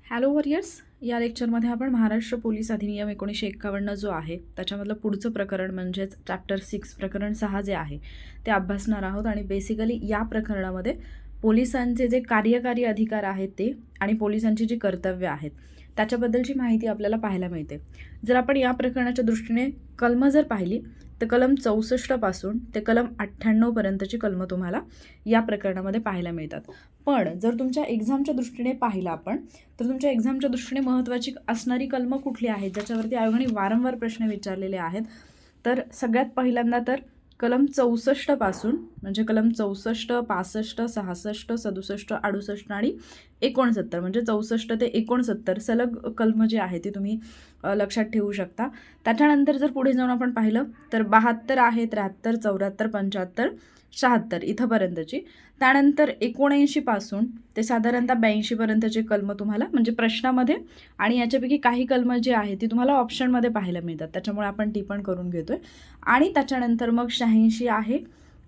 Hello warriors. या लेक्चरमध्ये आपण महाराष्ट्र पोलीस अधिनियम 1951 जो आहे त्याच्यामधलं पुढचं प्रकरण म्हणजेच चॅप्टर 6 प्रकरण 6 जे आहे ते अभ्यासणार आहोत. आणि बेसिकली या प्रकरणामध्ये पोलिसांचे जे कार्यकारी अधिकार आहेत ते आणि पोलिसांची जी कर्तव्य आहेत त्याच्याबद्दलची माहिती आपल्याला पाहायला मिळते. जर आपण या प्रकरणाच्या दृष्टीने कलमं जर पाहिली तर कलम 64 पासून ते कलम 98 पर्यंतची कलमं तुम्हाला या प्रकरणामध्ये पाहायला मिळतात. पण जर तुमच्या एक्झामच्या दृष्टीने पाहिलं आपण तर तुमच्या एक्झामच्या दृष्टीने महत्त्वाची असणारी कलमं कुठली आहेत ज्याच्यावरती आयोगाने वारंवार प्रश्न विचारलेले आहेत, तर सगळ्यात पहिल्यांदा तर कलम 64 पासून म्हणजे कलम 64, 65, 66, 67, 68 आणि 69 म्हणजे 64 ते 69 सलग कलम जे आहे ते तुम्ही लक्षात ठेवू शकता. त्याच्यानंतर जर पुढे जाऊन आपण पाहिलं तर 72 आहे, 73, 74, 75, 76 इथंपर्यंतची. त्यानंतर 79 पासून ते साधारणतः 82 पर्यंतचे कलम तुम्हाला म्हणजे प्रश्नामध्ये आणि याच्यापैकी काही कलम जे आहे ती तुम्हाला ऑप्शनमध्ये पाहायला मिळतात, त्याच्यामुळे आपण ती पण करून घेतोय. आणि त्याच्यानंतर मग 86 आहे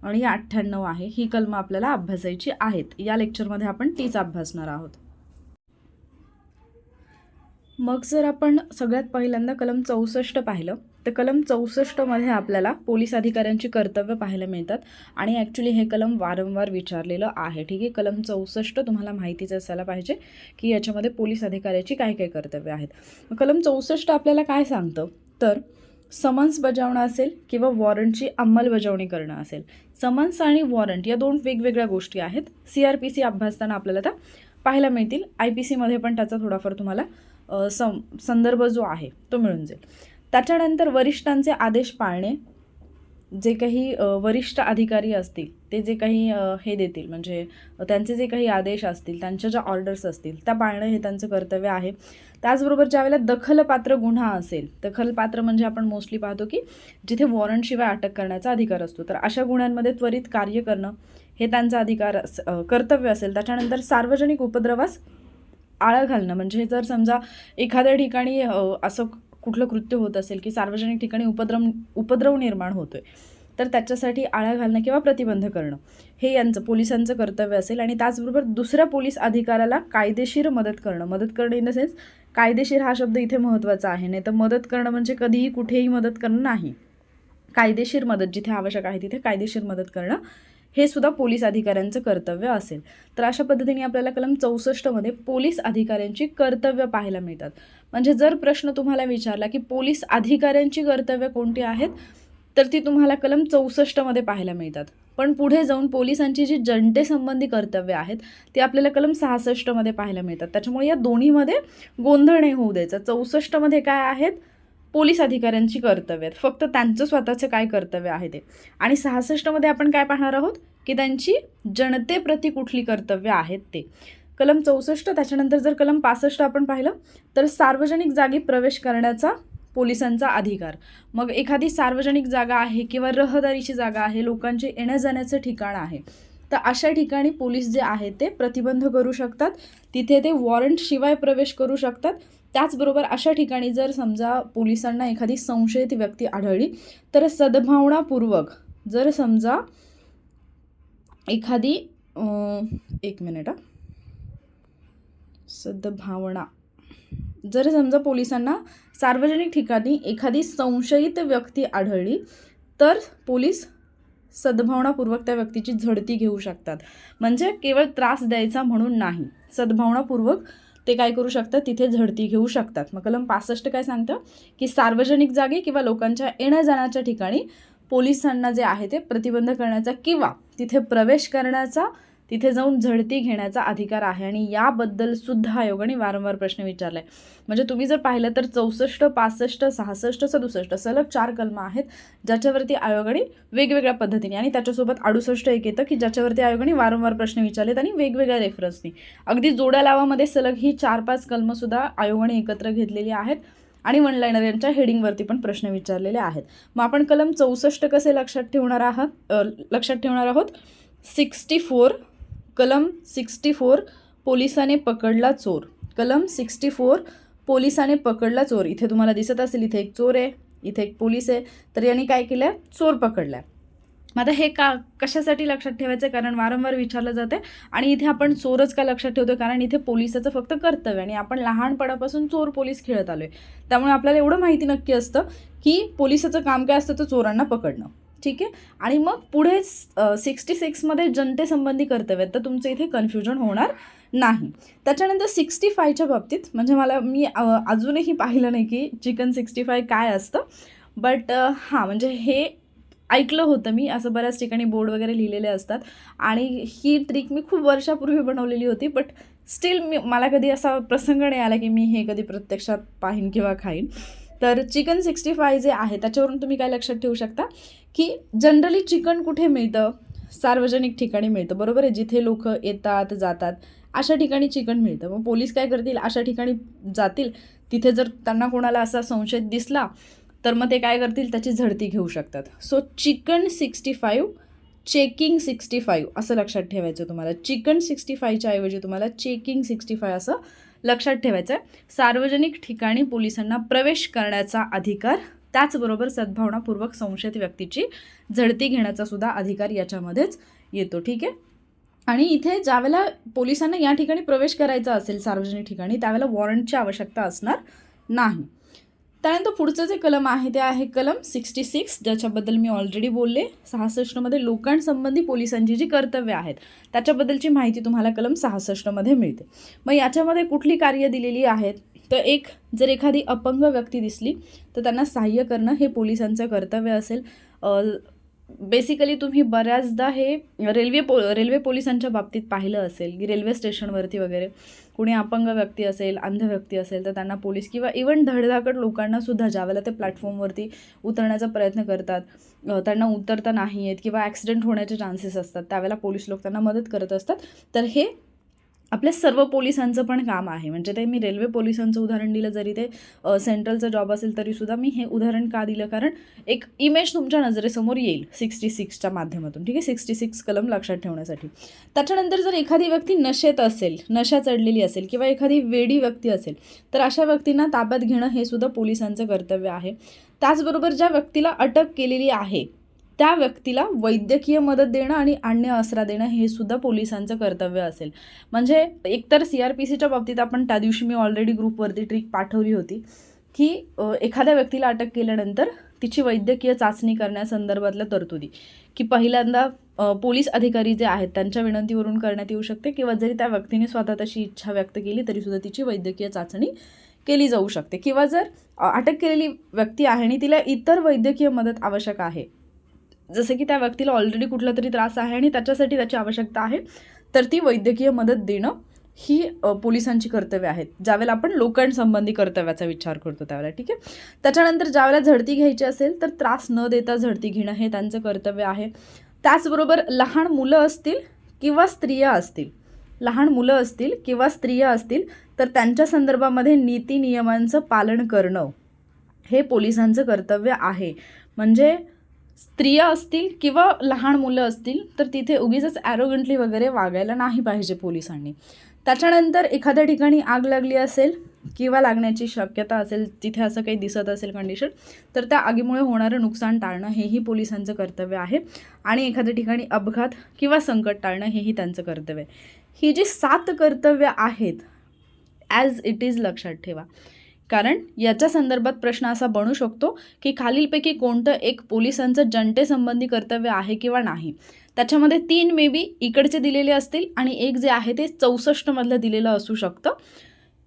आणि 98 आहे, ही कलमं आपल्याला अभ्यासायची आहेत. या लेक्चरमध्ये आपण तीच अभ्यासणार आहोत. मग जर आपण सगळ्यात पहिल्यांदा कलम 64 पाहिलं तर कलम 64मध्ये आपल्याला पोलीस अधिकाऱ्यांची कर्तव्य पाहायला मिळतात आणि ॲक्च्युली हे कलम वारंवार विचारलेलं आहे. ठीक आहे, कलम 64 तुम्हाला माहितीच असायला पाहिजे की याच्यामध्ये पोलीस अधिकाऱ्याची काय काय कर्तव्य आहेत. कलम 64 आपल्याला काय सांगतं तर समन्स बजावणं असेल किंवा वॉरंटची अंमलबजावणी करणं असेल. समन्स आणि वॉरंट या दोन वेगवेगळ्या गोष्टी आहेत. CRPC अभ्यासताना आपल्याला त्या पाहायला मिळतील. IPCमध्ये पण त्याचा थोडाफार तुम्हाला संदर्भ जो आहे तो मिळून जाईल. त्याच्यानंतर वरिष्ठांचे आदेश पाळणे, जे काही वरिष्ठ अधिकारी असतील ते जे काही हे देतील म्हणजे त्यांचे जे काही आदेश असतील त्यांच्या ज्या ऑर्डर्स असतील त्या पाळणं हे त्यांचं कर्तव्य आहे. त्याचबरोबर ज्यावेळेला दखलपात्र गुन्हा असेल, दखलपात्र म्हणजे आपण मोस्टली पाहतो की जिथे वॉरंटशिवाय अटक करण्याचा अधिकार असतो, तर अशा गुन्ह्यांमध्ये त्वरित कार्य करणं हे त्यांचा अधिकार कर्तव्य असेल. त्याच्यानंतर सार्वजनिक उपद्रवास आळा घालणं म्हणजे जर समजा एखाद्या ठिकाणी असं कुठलं कृत्य होत असेल की सार्वजनिक ठिकाणी उपद्रव निर्माण होतोय तर त्याच्यासाठी आळा घालणं किंवा प्रतिबंध करणं हे यांचं पोलिसांचं कर्तव्य असेल. आणि त्याचबरोबर दुसऱ्या पोलीस अधिकाऱ्याला कायदेशीर मदत करणं इन द सेन्स कायदेशीर हा शब्द इथे महत्त्वाचा आहे. नाही तर मदत करणं म्हणजे कधीही कुठेही मदत करणं नाही. कायदेशीर मदत जिथे आवश्यक आहे तिथे कायदेशीर मदत करणं हे सुद्धा पोलीस अधिकाऱ्यांचं कर्तव्य असेल. तर अशा पद्धतीने आपल्याला कलम 64मध्ये पोलीस अधिकाऱ्यांची कर्तव्य पाहायला मिळतात. म्हणजे जर प्रश्न तुम्हाला विचारला की पोलीस अधिकाऱ्यांची कर्तव्य कोणती आहेत तर ती तुम्हाला कलम 64मध्ये पाहायला मिळतात. पण पुढे जाऊन पोलिसांची जी जनतेसंबंधी कर्तव्य आहेत ती आपल्याला कलम 66मध्ये पाहायला मिळतात. त्याच्यामुळे या दोन्हीमध्ये गोंधळ नाही होऊ द्यायचा. 64मध्ये काय आहेत पोलीस अधिकाऱ्यांची कर्तव्य आहेत, फक्त त्यांचं स्वतःचं काय कर्तव्य आहे ते. आणि 66मध्ये आपण काय पाहणार आहोत की त्यांची जनतेप्रती कुठली कर्तव्य आहेत ते. कलम 64. त्याच्यानंतर जर कलम 65 आपण पाहिलं तर सार्वजनिक जागी प्रवेश करण्याचा पोलिसांचा अधिकार. मग एखादी सार्वजनिक जागा आहे किंवा रहदारीची जागा आहे, लोकांचे येण्या जाण्याचं ठिकाण आहे, तर अशा ठिकाणी पोलीस जे आहेत ते प्रतिबंध करू शकतात. तिथे ते वॉरंटशिवाय प्रवेश करू शकतात. त्याचबरोबर अशा ठिकाणी जर समजा पोलिसांना एखादी संशयित व्यक्ती आढळली तर सद्भावनापूर्वक जर समजा एखादी सद्भावना जर समजा पोलिसांना सार्वजनिक ठिकाणी एखादी संशयित व्यक्ती आढळली तर पोलीस सद्भावनापूर्वक त्या व्यक्तीची झडती घेऊ शकतात. म्हणजे केवळ त्रास द्यायचा म्हणून नाही, सद्भावनापूर्वक ते काय करू शकतात तिथे झडती घेऊ शकतात. मग कलम 65 काय सांगतं की सार्वजनिक जागे किंवा लोकांच्या येण्या जाण्याच्या ठिकाणी पोलिसांना जे आहे ते प्रतिबंध करण्याचा किंवा तिथे प्रवेश करण्याचा, तिथे जाऊन झडती घेण्याचा अधिकार आहे. आणि याबद्दल सुद्धा आयोगाने वारंवार प्रश्न विचारला आहे. म्हणजे तुम्ही जर पाहिलं तर 64, 65, 66, 67 सलग 4 कलमं आहेत ज्याच्यावरती आयोगाने वेगवेगळ्या पद्धतीने, आणि त्याच्यासोबत 68 एक येतं की ज्याच्यावरती आयोगाने वारंवार प्रश्न विचारलेत आणि वेगवेगळ्या रेफरन्सनी. अगदी जोड्या लावामध्ये सलग ही 4-5 कलमंसुद्धा आयोगाने एकत्र घेतलेली आहेत आणि वन लाईनर यांच्या हेडिंगवरती पण प्रश्न विचारलेले आहेत. मग आपण कलम 64 कसे लक्षात ठेवणार आहोत 64. कलम 64 पोलिसाने पकडला चोर. कलम 64 पोलिसाने पकडला चोर. इथे तुम्हाला दिसत असेल इथे एक चोर आहे, इथे एक पोलीस आहे, तर यांनी काय केलं चोर पकडलाय. मग आता हे कशासाठी लक्षात ठेवायचं, कारण वारंवार विचारलं जाते आणि इथे आपण चोरच का लक्षात ठेवतो, कारण इथे पोलिसाचं फक्त कर्तव्य आणि आपण लहानपणापासून चोर पोलीस खेळत आलोय, त्यामुळे आपल्याला एवढं माहिती नक्की असतं की पोलिसाचं काम काय असतं तर चोरांना पकडणं. ठीक आहे. आणि मग पुढे 66मध्ये जनतेसंबंधी कर्तव्य, तर तुमचं इथे कन्फ्युजन होणार नाही. त्याच्यानंतर 65च्या बाबतीत म्हणजे मी अजूनही पाहिलं नाही की चिकन 65 काय असतं, बट हां म्हणजे हे ऐकलं होतं मी, असं बऱ्याच ठिकाणी बोर्ड वगैरे लिहिलेले असतात आणि ही ट्रिक मी खूप वर्षापूर्वी बनवलेली होती, बट स्टील मला कधी असा प्रसंग नाही आला की मी हे कधी प्रत्यक्षात पाहीन किंवा खाईन. तर चिकन 65 जे आहे त्याच्यावरून तुम्ही काय लक्षात ठेवू शकता की जनरली चिकन कुठे मिळतं, सार्वजनिक ठिकाणी मिळतं, बरोबर आहे, जिथे लोक येतात जातात अशा ठिकाणी चिकन मिळतं. मग पोलीस काय करतील, अशा ठिकाणी जातील, तिथे जर त्यांना कोणाला असा संशय दिसला तर मग ते काय करतील, त्याची झडती घेऊ शकतात. सो चिकन 65 चेकिंग 65 असं लक्षात ठेवायचं तुम्हाला. चिकन 65च्या ऐवजी तुम्हाला चेकिंग 65 असं लक्षात ठेवायचं आहे. सार्वजनिक ठिकाणी पोलिसांना प्रवेश करण्याचा अधिकार, त्याचबरोबर सद्भावनापूर्वक संशयित व्यक्तीची झडती घेण्याचा सुद्धा अधिकार याच्यामध्येच येतो. ठीक आहे. आणि इथे ज्यावेळेला पोलिसांना या ठिकाणी प्रवेश करायचा असेल सार्वजनिक ठिकाणी, त्यावेळेला वॉरंटची आवश्यकता असणार नाही. त्यानंतर पुढचं जे कलम आहे ते आहे कलम 66, ज्याच्याबद्दल मी ऑलरेडी बोलले. 66मध्ये लोकांसंबंधी पोलिसांची जी कर्तव्य आहेत त्याच्याबद्दलची माहिती तुम्हाला कलम 66मध्ये मिळते. मग याच्यामध्ये कुठली कार्य दिलेली आहेत, तर एक, जर एखादी अपंग व्यक्ती दिसली तर त्यांना सहाय्य करणं हे पोलिसांचं कर्तव्य असेल. बेसिकली तुम्ही बऱ्याचदा हे रेल्वे पोलिसांच्या बाबतीत पाहिलं असेल की रेल्वे स्टेशनवरती वगैरे कुणी अपंग व्यक्ती असेल, अंध व्यक्ती असेल तर त्यांना पोलीस किंवा इवन धडधाकट लोकांनासुद्धा ज्यावेळेला ते प्लॅटफॉर्मवरती उतरण्याचा प्रयत्न करतात, त्यांना उतरता नाही येत किंवा ॲक्सिडेंट होण्याचे चान्सेस असतात, त्यावेळेला पोलीस लोक त्यांना मदत करत असतात. तर हे आपल्या सर्व पोलिसांचं पण काम आहे. म्हणजे ते मी रेल्वे पोलिसांचं उदाहरण दिलं, जरी ते सेंट्रलचं जॉब असेल तरीसुद्धा मी हे उदाहरण का दिलं, कारण एक इमेज तुमच्या नजरेसमोर येईल 66च्या माध्यमातून. ठीक आहे. 66 कलम लक्षात ठेवण्यासाठी. त्याच्यानंतर जर एखादी व्यक्ती नशेत असेल, नशा चढलेली असेल किंवा एखादी वेडी व्यक्ती असेल तर अशा व्यक्तींना ताब्यात घेणं हे सुद्धा पोलिसांचं कर्तव्य आहे. त्याचबरोबर ज्या व्यक्तीला अटक केलेली आहे त्या व्यक्तीला वैद्यकीय मदत देणं आणि अन्य आसरा देणं हे सुद्धा पोलिसांचं कर्तव्य असेल. म्हणजे एकतर CRPCच्या बाबतीत आपण त्या दिवशी मी ऑलरेडी ग्रुपवरती ट्रिक पाठवली होती की एखाद्या व्यक्तीला अटक केल्यानंतर तिची वैद्यकीय चाचणी करण्यासंदर्भातल्या तरतुदी की पहिल्यांदा पोलीस अधिकारी जे आहेत त्यांच्या विनंतीवरून करण्यात येऊ शकते किंवा जरी त्या व्यक्तीने स्वतः तशी इच्छा व्यक्त केली तरीसुद्धा तिची वैद्यकीय चाचणी केली जाऊ शकते. किंवा जर अटक केलेली व्यक्ती आहे आणि तिला इतर वैद्यकीय मदत आवश्यक आहे, जसं की त्या व्यक्तीला ऑलरेडी कुठला तरी त्रास आहे आणि त्याच्यासाठी त्याची आवश्यकता आहे, तर ती वैद्यकीय मदत देणं ही पोलिसांची कर्तव्य आहेत, ज्यावेळेला आपण लोकांसंबंधी कर्तव्याचा विचार करतो त्यावेळेला. ठीक आहे. त्याच्यानंतर ज्यावेळेला झडती घ्यायची असेल तर त्रास न देता झडती घेणं हे त्यांचं कर्तव्य आहे. त्याचबरोबर लहान मुलं असतील किंवा स्त्रिया असतील तर त्यांच्या संदर्भामध्ये नीती नियमांचं पालन करणं हे पोलिसांचं कर्तव्य आहे. म्हणजे स्त्रिया असतील किंवा लहान मुलं असतील तर तिथे उगीच ॲरोगंटली वगैरे वागायला नाही पाहिजे पोलिसांनी. त्याच्यानंतर एखाद्या ठिकाणी आग लागली असेल किंवा लागण्याची शक्यता असेल, तिथे असं काही दिसत असेल कंडिशन, तर त्या आगीमुळे होणारं नुकसान टाळणं हेही पोलिसांचं कर्तव्य आहे. आणि एखाद्या ठिकाणी अपघात किंवा संकट टाळणं हेही त्यांचं कर्तव्य आहे. ही जी 7 कर्तव्य आहेत ॲज इट इज लक्षात ठेवा, कारण याच्या संदर्भात प्रश्न असा बनू शकतो की खालीलपैकी कोणतं एक पोलिसांचं जनतेसंबंधी कर्तव्य आहे किंवा नाही. त्याच्यामध्ये 3 मे बी इकडचे दिलेले असतील आणि एक जे आहे ते 64मधलं दिलेलं असू शकतं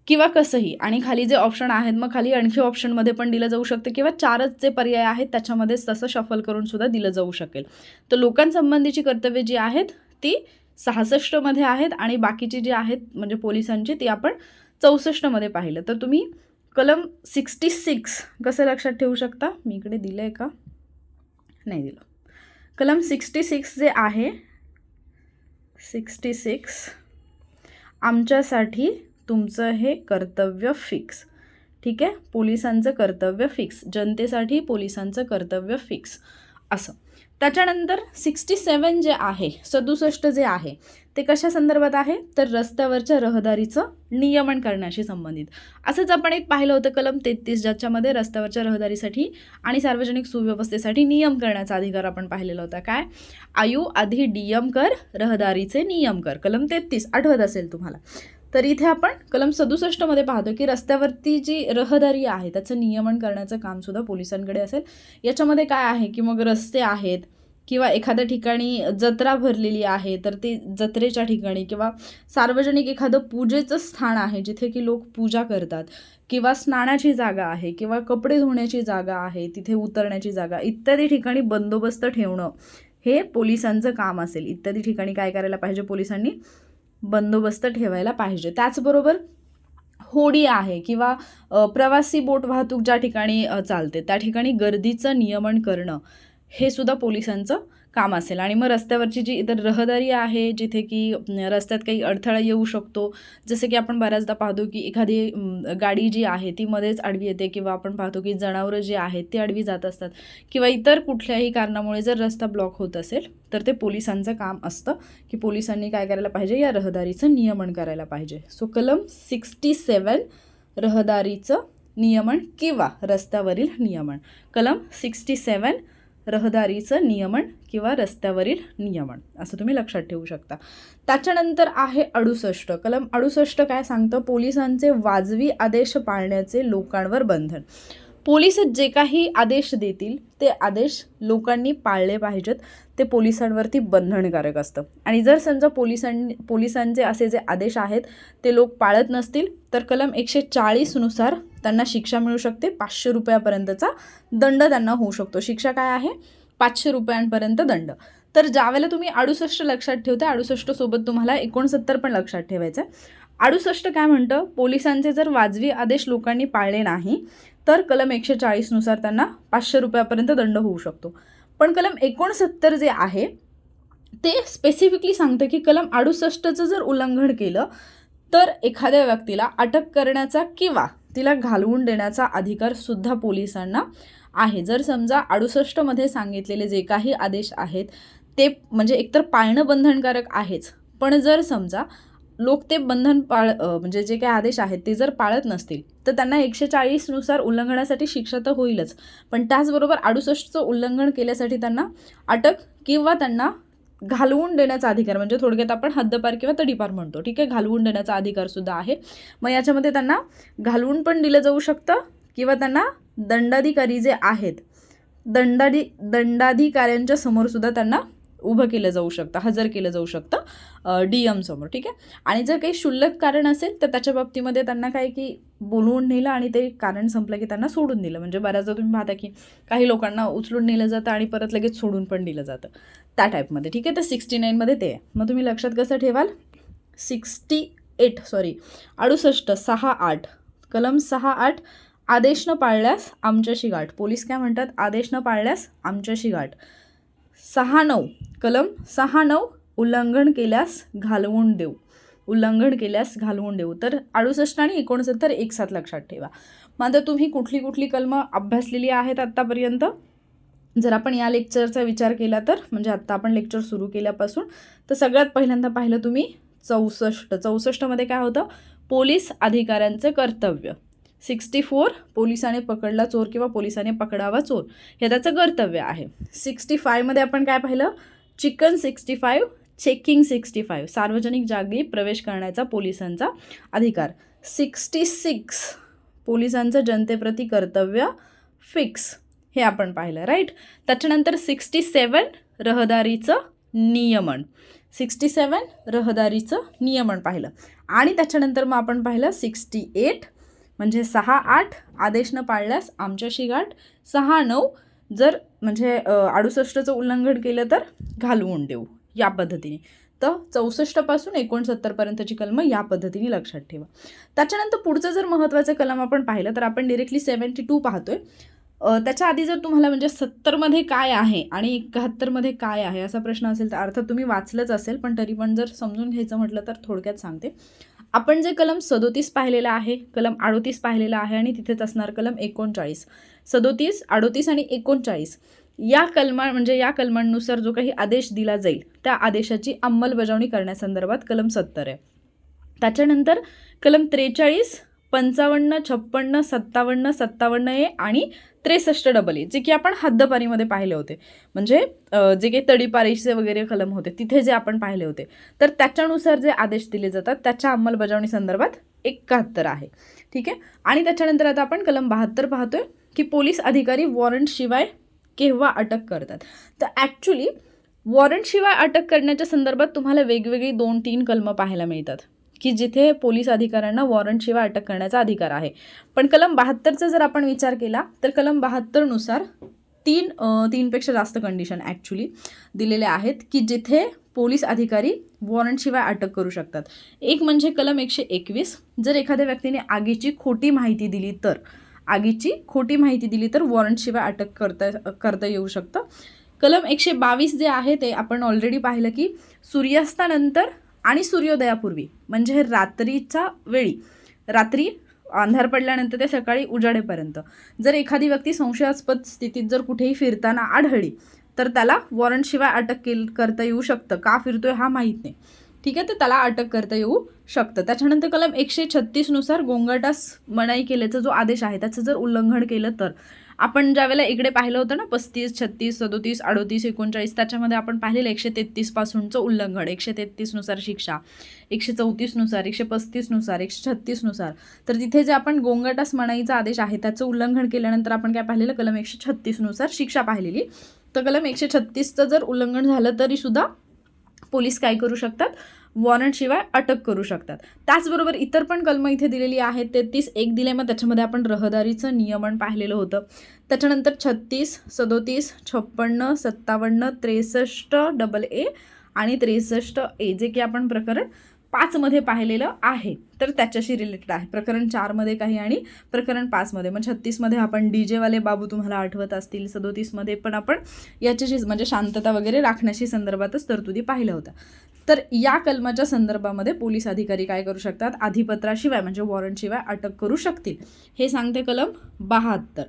किंवा कसंही. आणि खाली जे ऑप्शन आहेत मग खाली आणखी ऑप्शनमध्ये पण दिलं जाऊ शकतं किंवा 4च जे पर्याय आहेत त्याच्यामध्येच तसं शफल करून सुद्धा दिलं जाऊ शकेल. तर लोकांसंबंधीची कर्तव्ये जी आहेत ती 66मध्ये आहेत आणि बाकीची जी आहेत म्हणजे पोलिसांची ती आपण 64मध्ये पाहिलं. तर तुम्ही कलम 66 कसं लक्षात ठेवू शकता, मी इकडे दिलं आहे का, नाही दिलं. कलम 66 जे आहे 66 आमच्यासाठी तुमचं हे कर्तव्य फिक्स. ठीक आहे. पोलिसांचं कर्तव्य फिक्स, जनतेसाठी पोलिसांचं कर्तव्य फिक्स असं. त्याच्यानंतर 67 जे आहे 67 जे आहे ते कशा संदर्भात आहे तर रस्त्यावरच्या रहदारीचं नियमन करण्याशी संबंधित. असंच आपण एक पाहिलं होतं कलम 33 ज्याच्यामध्ये रस्त्यावरच्या रहदारीसाठी आणि सार्वजनिक सुव्यवस्थेसाठी नियम करण्याचा अधिकार आपण पाहिलेला होता. काय आयु आधी नियम कर रहदारीचे नियम कर, कलम 33 आठवत असेल तुम्हाला. तर इथे आपण कलम 67 मध्ये पाहतो की रस्त्यावरती जी रहदारी आहे त्याचं नियमन करण्याचं काम सुद्धा पोलिसांकडे असेल. याच्यामध्ये काय आहे की मग रस्ते आहेत किंवा एखाद्या ठिकाणी जत्रा भरलेली आहे तर ते जत्रेच्या ठिकाणी किंवा सार्वजनिक एखादं पूजेचं स्थान आहे जिथे की लोक पूजा करतात किंवा स्नानाची जागा आहे किंवा कपडे धुण्याची जागा आहे तिथे उतरण्याची जागा इत्यादी ठिकाणी बंदोबस्त ठेवणं हे पोलिसांचं काम असेल. इत्यादी ठिकाणी काय करायला पाहिजे पोलिसांनी बंदोबस्त ठेवायला पाहिजे. त्याचबरोबर होडी आहे किंवा प्रवासी बोट वाहतूक ज्या ठिकाणी चालते त्या ठिकाणी गर्दीचं नियमन करणं हे सुद्धा पोलिसांचं काम असेल. आणि मग रस्त्यावरची जी इतर रहदारी आहे जिथे की रस्त्यात काही अडथळा येऊ शकतो, जसे की आपण बऱ्याचदा पाहतो की एखादी गाडी जी आहे ती मध्येच आडवी येते किंवा आपण पाहतो की जनावरं जी आहेत ती आडवी जात असतात किंवा इतर कुठल्याही कारणामुळे जर रस्ता ब्लॉक होत असेल तर ते पोलिसांचं काम असतं की पोलिसांनी काय करायला पाहिजे या रहदारीचं नियमन करायला पाहिजे. सो कलम 67 रहदारीचं नियमन किंवा रस्त्यावरील नियमन, कलम 67 रहदारीचं नियमन किंवा रस्त्यावरील नियमन असं तुम्ही लक्षात ठेवू शकता. त्याच्यानंतर आहे 68 कलम 68 काय सांगतं पोलिसांचे वाजवी आदेश पाळण्याचे लोकांवर बंधन. पोलीस जे काही आदेश देतील ते आदेश लोकांनी पाळले पाहिजेत, ते पोलिसांवरती बंधनकारक असतं. आणि जर समजा पोलिसांचे असे जे आदेश आहेत ते लोक पाळत नसतील तर कलम 140 नुसार त्यांना शिक्षा मिळू शकते. 500 रुपयापर्यंतचा दंड त्यांना होऊ शकतो. शिक्षा काय आहे 500 रुपयांपर्यंत दंड. तर ज्यावेळेला तुम्ही 68 लक्षात ठेवता 68 सोबत तुम्हाला 69 पण लक्षात ठेवायचं आहे. 68 काय म्हणतं पोलिसांचे जर वाजवी आदेश लोकांनी पाळले नाही तर कलम 140 नुसार त्यांना 500 रुपयापर्यंत दंड होऊ शकतो. पण कलम 69 जे आहे ते स्पेसिफिकली सांगतं की कलम 68चं जर उल्लंघन केलं तर एखाद्या व्यक्तीला अटक करण्याचा किंवा तिला घालवून देण्याचा अधिकार सुद्धा पोलिसांना आहे. जर समजा 68 मध्ये सांगितलेले जे काही आदेश आहेत ते म्हणजे एकतर पाळणं बंधनकारक आहेच, पण जर समजा लोक ते बंधन म्हणजे जे काही आदेश आहेत ते जर पाळत नसतील तर त्यांना 140 नुसार उल्लंघनासाठी शिक्षा तर होईलच, पण त्याचबरोबर 68चं उल्लंघन केल्यासाठी त्यांना अटक किंवा त्यांना घालवून देण्याचा अधिकार म्हणजे थोडक्यात आपण हद्दपार किंवा तडीपार म्हणतो, ठीक आहे, घालवून देण्याचा अधिकार सुद्धा आहे. मग याच्यामध्ये त्यांना घालवून पण दिलं जाऊ शकतं किंवा त्यांना दंडाधिकारी जे आहेत दंडाधिकाऱ्यांच्या समोर सुद्धा त्यांना उभं केलं जाऊ शकतं, हजर केलं जाऊ शकतं DM समोर, ठीक आहे. आणि जर काही क्षुल्लक कारण असेल तर त्याच्या बाबतीमध्ये त्यांना काय की बोलवून नेलं आणि ते कारण संपलं की त्यांना सोडून दिलं. म्हणजे बऱ्याचदा तुम्ही पाहता की काही लोकांना उचलून नेलं जातं आणि परत लगेच सोडून पण दिलं जातं त्या टाईपमध्ये, ठीक आहे. तर 69 मध्ये ते आहे. मग तुम्ही लक्षात कसं ठेवाल 68 6-8 कलम 6-8 आदेश न पाळल्यास आमच्याशी गाठ. पोलीस काय म्हणतात आदेश न पाळल्यास आमच्याशी गाठ. 6-9 कलम 6-9 उल्लंघन केल्यास घालवून देऊ, उल्लंघन केल्यास घालवून देऊ. तर 68 आणि 69 एक साथ लक्षात ठेवा. मग आता तुम्ही कुठली कलमं अभ्यासलेली आहेत आत्तापर्यंत जर आपण या लेक्चरचा विचार केला तर म्हणजे आत्ता आपण लेक्चर सुरू केल्यापासून तर सगळ्यात पहिल्यांदा पाहिलं तुम्ही 64 मध्ये काय होतं पोलीस अधिकाऱ्यांचं कर्तव्य. 64 पोलिसाने पकडला चोर किंवा पोलिसाने पकडावा चोर हे त्याचं कर्तव्य आहे. 65 मध्ये आपण काय पाहिलं चिकन 65 चेकिंग 65 सार्वजनिक जागी प्रवेश करण्याचा पोलिसांचा अधिकार. 66 पोलिसांचं जनतेप्रती कर्तव्य फिक्स हे आपण पाहिलं राईट. त्याच्यानंतर 67 रहदारीचं नियमन, 67 रहदारीचं नियमन पाहिलं. आणि त्याच्यानंतर मग आपण पाहिलं 68 म्हणजे 6-8 आदेश न पाळल्यास आमच्याशी गाठ. 6-9 जर म्हणजे 68चं उल्लंघन केलं तर घालवून देऊ या पद्धतीने. तर 64 पासून 69 पर्यंतची कलमं या पद्धतीने लक्षात ठेवा. त्याच्यानंतर पुढचं जर महत्त्वाचं कलम आपण पाहिलं तर आपण डिरेक्टली 72 पाहतोय. त्याच्या आधी जर तुम्हाला म्हणजे 70 मध्ये काय आहे आणि 71 मध्ये काय आहे असा प्रश्न असेल तर अर्थात तुम्ही वाचलंच असेल, पण तरी पण जर समजून घ्यायचं म्हटलं तर थोडक्यात सांगते. आपण जे कलम 37 पाहिलेला आहे, कलम 38 पाहिलेला आहे आणि तिथेच असणार कलम 39. 37, 38 आणि 39 या कलमांनुसार जो काही आदेश दिला जाईल त्या आदेशाची अंमलबजावणी करण्यासंदर्भात कलम 70 आहे. त्याच्यानंतर कलम 43, 55, 56, 57, 57A आणि 63AA जे की आपण हद्दपारीमध्ये पाहिले होते, म्हणजे जे काही तडीपारीचे वगैरे कलम होते तिथे जे आपण पाहिले होते, तर त्याच्यानुसार जे आदेश दिले जातात त्याच्या अंमलबजावणी संदर्भात 71 आहे. ठीक आहे. आणि त्याच्यानंतर आता आपण कलम 72 पाहतोय की पोलीस अधिकारी वॉरंटशिवाय केव्हा अटक करतात. तर ॲक्च्युली वॉरंटशिवाय अटक करण्याच्या संदर्भात तुम्हाला वेगवेगळी 2-3 कलमं पाहायला मिळतात की जिथे पोलीस अधिकाऱ्यांना वॉरंटशिवाय अटक करण्याचा अधिकार आहे. पण कलम 72चा जर आपण विचार केला तर कलम 72नुसार तीनपेक्षा जास्त कंडिशन ॲक्च्युली दिलेल्या आहेत की जिथे पोलीस अधिकारी वॉरंटशिवाय अटक करू शकतात. एक म्हणजे कलम 121, जर एखाद्या व्यक्तीने आगीची खोटी माहिती दिली तर वॉरंटशिवाय अटक करता येऊ शकतं. कलम 122 जे आहे ते आपण ऑलरेडी पाहिलं की सूर्यास्तानंतर आणि सूर्योदयापूर्वी म्हणजे रात्री अंधार पडल्यानंतर ते सकाळी उजाडेपर्यंत जर एखादी व्यक्ती संशयास्पद स्थितीत जर कुठेही फिरताना आढळली तर त्याला वॉरंटशिवाय अटक करता येऊ शकतं. का फिरतोय हा माहीत नाही. ठीक आहे. तर त्याला अटक करता येऊ शकतं. त्याच्यानंतर कलम 136नुसार गोंगाटास मनाई केल्याचा जो आदेश आहे त्याचं जर उल्लंघन केलं तर आपण ज्यावेळेला इकडे पाहिलं होतं ना 35, 36, 37, 38, 39 त्याच्यामध्ये आपण पाहिलेलं 133 पासूनचं उल्लंघन, 133नुसार शिक्षा, 134नुसार, 135नुसार, 136नुसार. तर तिथे जे आपण गोंगाटास मनाईचा आदेश आहे त्याचं उल्लंघन केल्यानंतर आपण काय पाहिलेलं कलम 136नुसार शिक्षा पाहिलेली. तर कलम 136चं जर उल्लंघन झालं तरी सुद्धा पोलीस काय करू शकतात, वॉरंटशिवाय अटक करू शकतात. त्याचबरोबर इतर पण कलम इथे दिलेली आहेत. 33(1) दिले, मग त्याच्यामध्ये आपण रहदारीचं नियमन पाहिलेलं होतं. त्याच्यानंतर 36, 37, 56, 57, 63AA आणि 63A जे की आपण प्रकरण 5मध्ये पाहिलेलं आहे तर त्याच्याशी रिलेटेड आहे. प्रकरण 4मध्ये काही आणि प्रकरण 5मध्ये. मग 36मध्ये आपण डीजेवाले बाबू तुम्हाला आठवत असतील, 37मध्ये पण आपण याच्याशी म्हणजे शांतता वगैरे राखण्याशी संदर्भातच तरतुदी पाहिल्या होत्या. तर या कलमाच्या संदर्भामध्ये पोलीस अधिकारी काय करू शकतात, अधिपत्राशिवाय म्हणजे वॉरंटशिवाय अटक करू शकतील, हे सांगते कलम 72.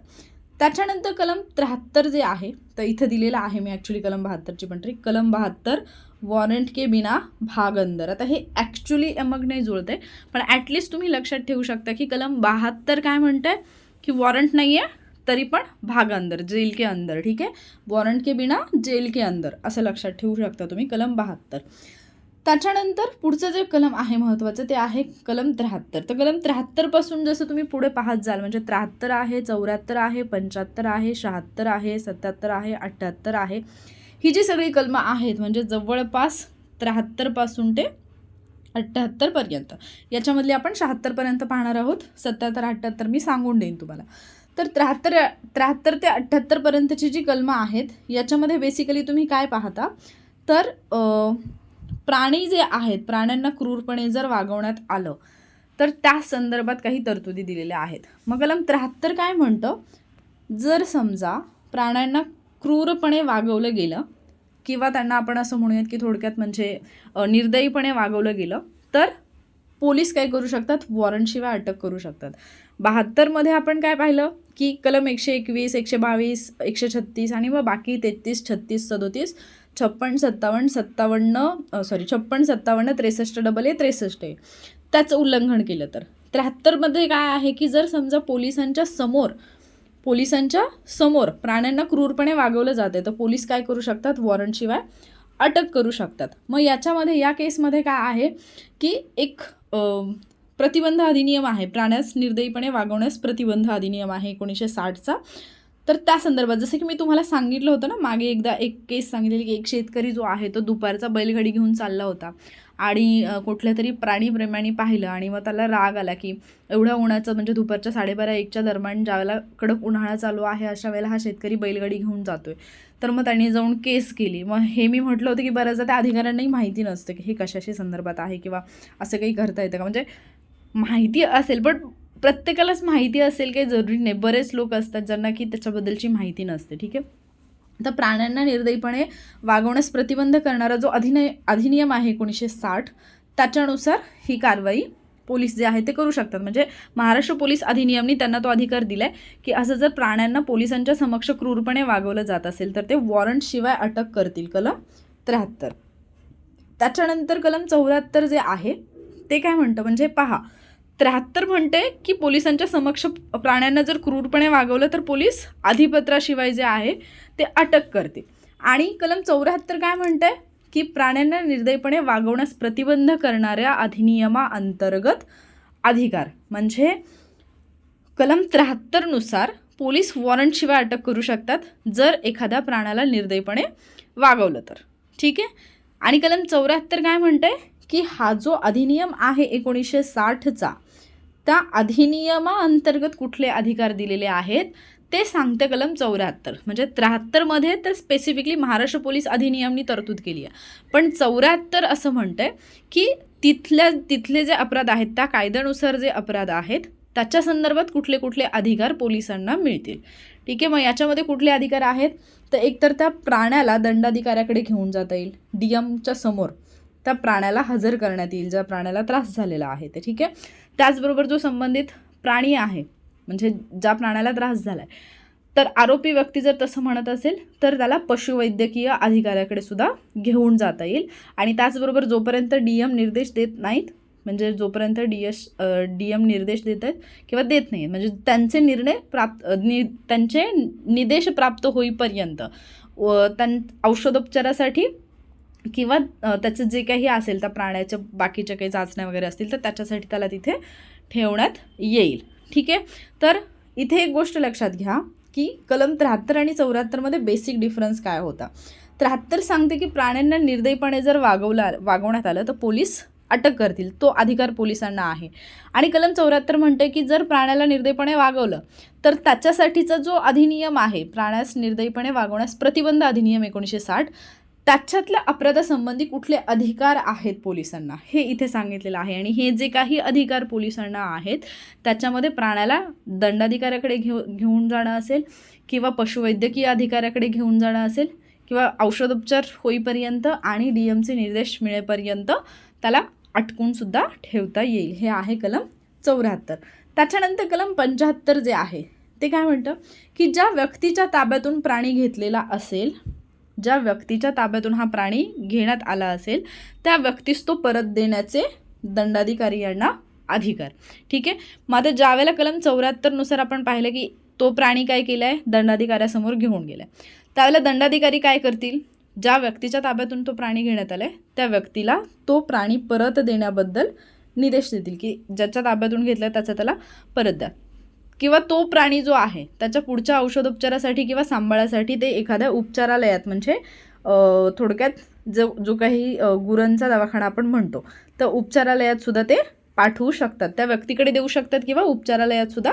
त्याच्यानंतर कलम 73 जे आहे तर इथं दिलेलं आहे मी ॲक्च्युली कलम 72ची पण ट्रिक. कलम 72 वॉरंट के बिना भाग अंदर. आता हे ॲक्च्युली मग नाही जुळते पण ॲटलिस्ट तुम्ही लक्षात ठेवू शकता की कलम 72 काय म्हणतंय की वॉरंट नाही आहे तरी पण भाग अंदर, जेल के अंदर. ठीक आहे. वॉरंट के बिना जेल के अंदर असं लक्षात ठेवू शकता तुम्ही कलम 72. त्याच्यानंतर पुढचं जे कलम आहे महत्त्वाचं ते आहे कलम 73. तर कलम 73 पासून जसं तुम्ही पुढे पाहत जाल म्हणजे 73 आहे, 74 आहे, 75 आहे, 76 आहे, 77 आहे, 78 आहे. ही जी सगळी कलमं आहेत म्हणजे जवळपास 73 पासून ते 78 पर्यंत. याच्यामधली आपण 76 पर्यंत पाहणार आहोत. 77, 78 मी सांगून देईन तुम्हाला. तर 73 ते 78 पर्यंतची जी कलमं आहेत याच्यामध्ये बेसिकली तुम्ही काय पाहता तर प्राणी जे आहेत, प्राण्यांना क्रूरपणे जर वागवण्यात आलं तर त्या संदर्भात काही तरतुदी दिलेल्या आहेत. मग कलम 73 काय म्हणतं, जर समजा प्राण्यांना क्रूरपणे वागवलं गेलं किंवा त्यांना आपण असं म्हणूयात की थोडक्यात म्हणजे निर्दयीपणे वागवलं गेलं तर पोलीस काय करू शकतात, वॉरंटशिवाय अटक करू शकतात. 72मध्ये आपण काय पाहिलं की कलम 121, 122, 136 आणि मग बाकी 33, 36, 37, 56, 57, 57, 63AA, 63A त्याचं उल्लंघन केलं तर. 73मध्ये काय आहे की जर समजा पोलिसांच्या समोर प्राण्यांना क्रूरपणे वागवलं जाते तर पोलीस काय करू शकतात, वॉरंटशिवाय अटक करू शकतात. मग याच्यामध्ये या केसमध्ये काय आहे की एक प्रतिबंध अधिनियम आहे, प्राण्यास निर्दयीपणे वागवण्यास प्रतिबंध अधिनियम आहे 1960चा. तर त्या संदर्भात जसं की मी तुम्हाला सांगितलं होतं ना मागे एकदा एक केस सांगितलेली की एक शेतकरी जो आहे तो दुपारचा बैलगाडी घेऊन चालला होता आणि कुठल्या तरी प्राणीप्रेम्याने पाहिलं आणि मग त्याला राग आला की एवढ्या उन्हाचं म्हणजे दुपारच्या 12:30-1च्या दरम्यान ज्यावेळेला कडक उन्हाळा चालू आहे अशा वेळेला हा शेतकरी बैलगाडी घेऊन जातोय. तर मग त्यांनी जाऊन केस केली. मग हे मी म्हटलं होतं की बऱ्याचदा त्या अधिकाऱ्यांनाही माहिती नसतं की हे कशाशी संदर्भात आहे किंवा असं काही करता येतं का. म्हणजे माहिती असेल पण प्रत्येकालाच माहिती असेल काही जरुरी नाही. बरेच लोक असतात ज्यांना की त्याच्याबद्दलची माहिती नसते. ठीक आहे. तर प्राण्यांना निर्दयीपणे वागवण्यास प्रतिबंध करणारा जो अधिनियम आहे 1960 त्याच्यानुसार ही कारवाई पोलीस जे आहे ते करू शकतात. म्हणजे महाराष्ट्र पोलीस अधिनियमनी त्यांना तो अधिकार दिलाय की असं जर प्राण्यांना पोलिसांच्या समक्ष क्रूरपणे वागवलं जात असेल तर ते वॉरंटशिवाय अटक करतील. कलम 73. त्याच्यानंतर कलम 74 जे आहे ते काय म्हणतं म्हणजे पहा, 73 म्हणते की पोलिसांच्या समक्ष प्राण्यांना जर क्रूरपणे वागवलं तर पोलीस अधिपत्राशिवाय जे आहे ते अटक करतील. आणि कलम 74 काय म्हणते की प्राण्यांना निर्दयीपणे वागवण्यास प्रतिबंध करणाऱ्या अधिनियमाअंतर्गत अधिकार. म्हणजे कलम 73 नुसार पोलीस वॉरंटशिवाय अटक करू शकतात जर एखाद्या प्राण्याला निर्दयीपणे वागवलं तर. ठीक आहे. आणि कलम 74 काय म्हणते की हा जो अधिनियम आहे 1960चा, त्या अधिनियमाअंतर्गत कुठले अधिकार दिलेले आहेत ते सांगते कलम 74. म्हणजे 73मध्ये तर स्पेसिफिकली महाराष्ट्र पोलीस अधिनियमनी तरतूद केली आहे, पण 74 असं म्हणते की तिथले जे अपराध आहेत त्या कायद्यानुसार जे अपराध आहेत त्याच्या संदर्भात कुठले कुठले अधिकार पोलिसांना मिळतील. ठीक आहे. मग याच्यामध्ये कुठले अधिकार आहेत तर एकतर त्या प्राण्याला दंडाधिकाऱ्याकडे घेऊन जाता येईल, डीएमच्या समोर त्या प्राण्याला हजर करण्यात येईल ज्या प्राण्याला त्रास झालेला आहे ते. ठीक आहे. त्याचबरोबर जो संबंधित प्राणी आहे म्हणजे ज्या प्राण्याला त्रास झाला आहे तर आरोपी व्यक्ती जर तसं म्हणत असेल तर त्याला पशुवैद्यकीय अधिकाऱ्याकडे सुद्धा घेऊन जाता येईल. आणि त्याचबरोबर जोपर्यंत डीएम निर्देश देत नाहीत, म्हणजे जोपर्यंत डीएम निर्देश देत आहेत किंवा देत नाहीत, म्हणजे त्यांचे निर्देश प्राप्त होईपर्यंत औषधोपचारासाठी किंवा त्याचं जे काही असेल त्या प्राण्याच्या बाकीच्या काही चाचण्या वगैरे असतील तर त्याच्यासाठी त्याला तिथे ठेवण्यात येईल. ठीक आहे. तर इथे एक गोष्ट लक्षात घ्या की कलम 73 आणि 74मध्ये बेसिक डिफरन्स काय होता. 73 सांगते की प्राण्यांना निर्दयीपणे जर वागवण्यात आलं तर पोलीस अटक करतील, तो अधिकार पोलिसांना आहे. आणि कलम 74 म्हणते की जर प्राण्याला निर्दयीपणे वागवलं तर त्याच्यासाठीचा जो अधिनियम आहे प्राण्यास निर्दयीपणे वागवण्यास प्रतिबंध अधिनियम 1960, त्याच्यातल्या अपराधासंबंधी कुठले अधिकार आहेत पोलिसांना हे इथे सांगितलेलं आहे. आणि हे जे काही अधिकार पोलिसांना आहेत त्याच्यामध्ये प्राण्याला दंडाधिकाऱ्याकडे घेऊन जाणं असेल किंवा पशुवैद्यकीय अधिकाऱ्याकडे घेऊन जाणं असेल किंवा औषधोपचार होईपर्यंत आणि डीएमचे निर्देश मिळेपर्यंत त्याला अटकून सुद्धा ठेवता येईल. हे आहे कलम 74. त्याच्यानंतर कलम 75 जे आहे ते काय म्हणतं की ज्या व्यक्तीच्या ताब्यातून प्राणी घेतलेला असेल, ज्या व्यक्तीच्या ताब्यातून हा प्राणी घेण्यात आला असेल त्या व्यक्तीस तो परत देण्याचे दंडाधिकारी यांना अधिकार. ठीक आहे. मग आता ज्यावेळेला कलम 74 नुसार आपण पाहिलं की तो प्राणी काय केला आहे दंडाधिकाऱ्यासमोर घेऊन गेला आहे, त्यावेळेला दंडाधिकारी काय करतील, ज्या व्यक्तीच्या ताब्यातून तो प्राणी घेण्यात आला आहे त्या व्यक्तीला तो प्राणी परत देण्याबद्दल निर्देश देतील की ज्याच्या ताब्यातून घेतला त्याचा त्याला परत द्या. किंवा तो प्राणी जो आहे त्याच्या पुढच्या औषधोपचारासाठी किंवा सांभाळासाठी ते एखाद्या उपचारालयात, म्हणजे थोडक्यात जो काही गुरांचा दवाखाना आपण म्हणतो तर उपचारालयात सुद्धा ते पाठवू शकतात, त्या व्यक्तीकडे देऊ शकतात किंवा उपचारालयात सुद्धा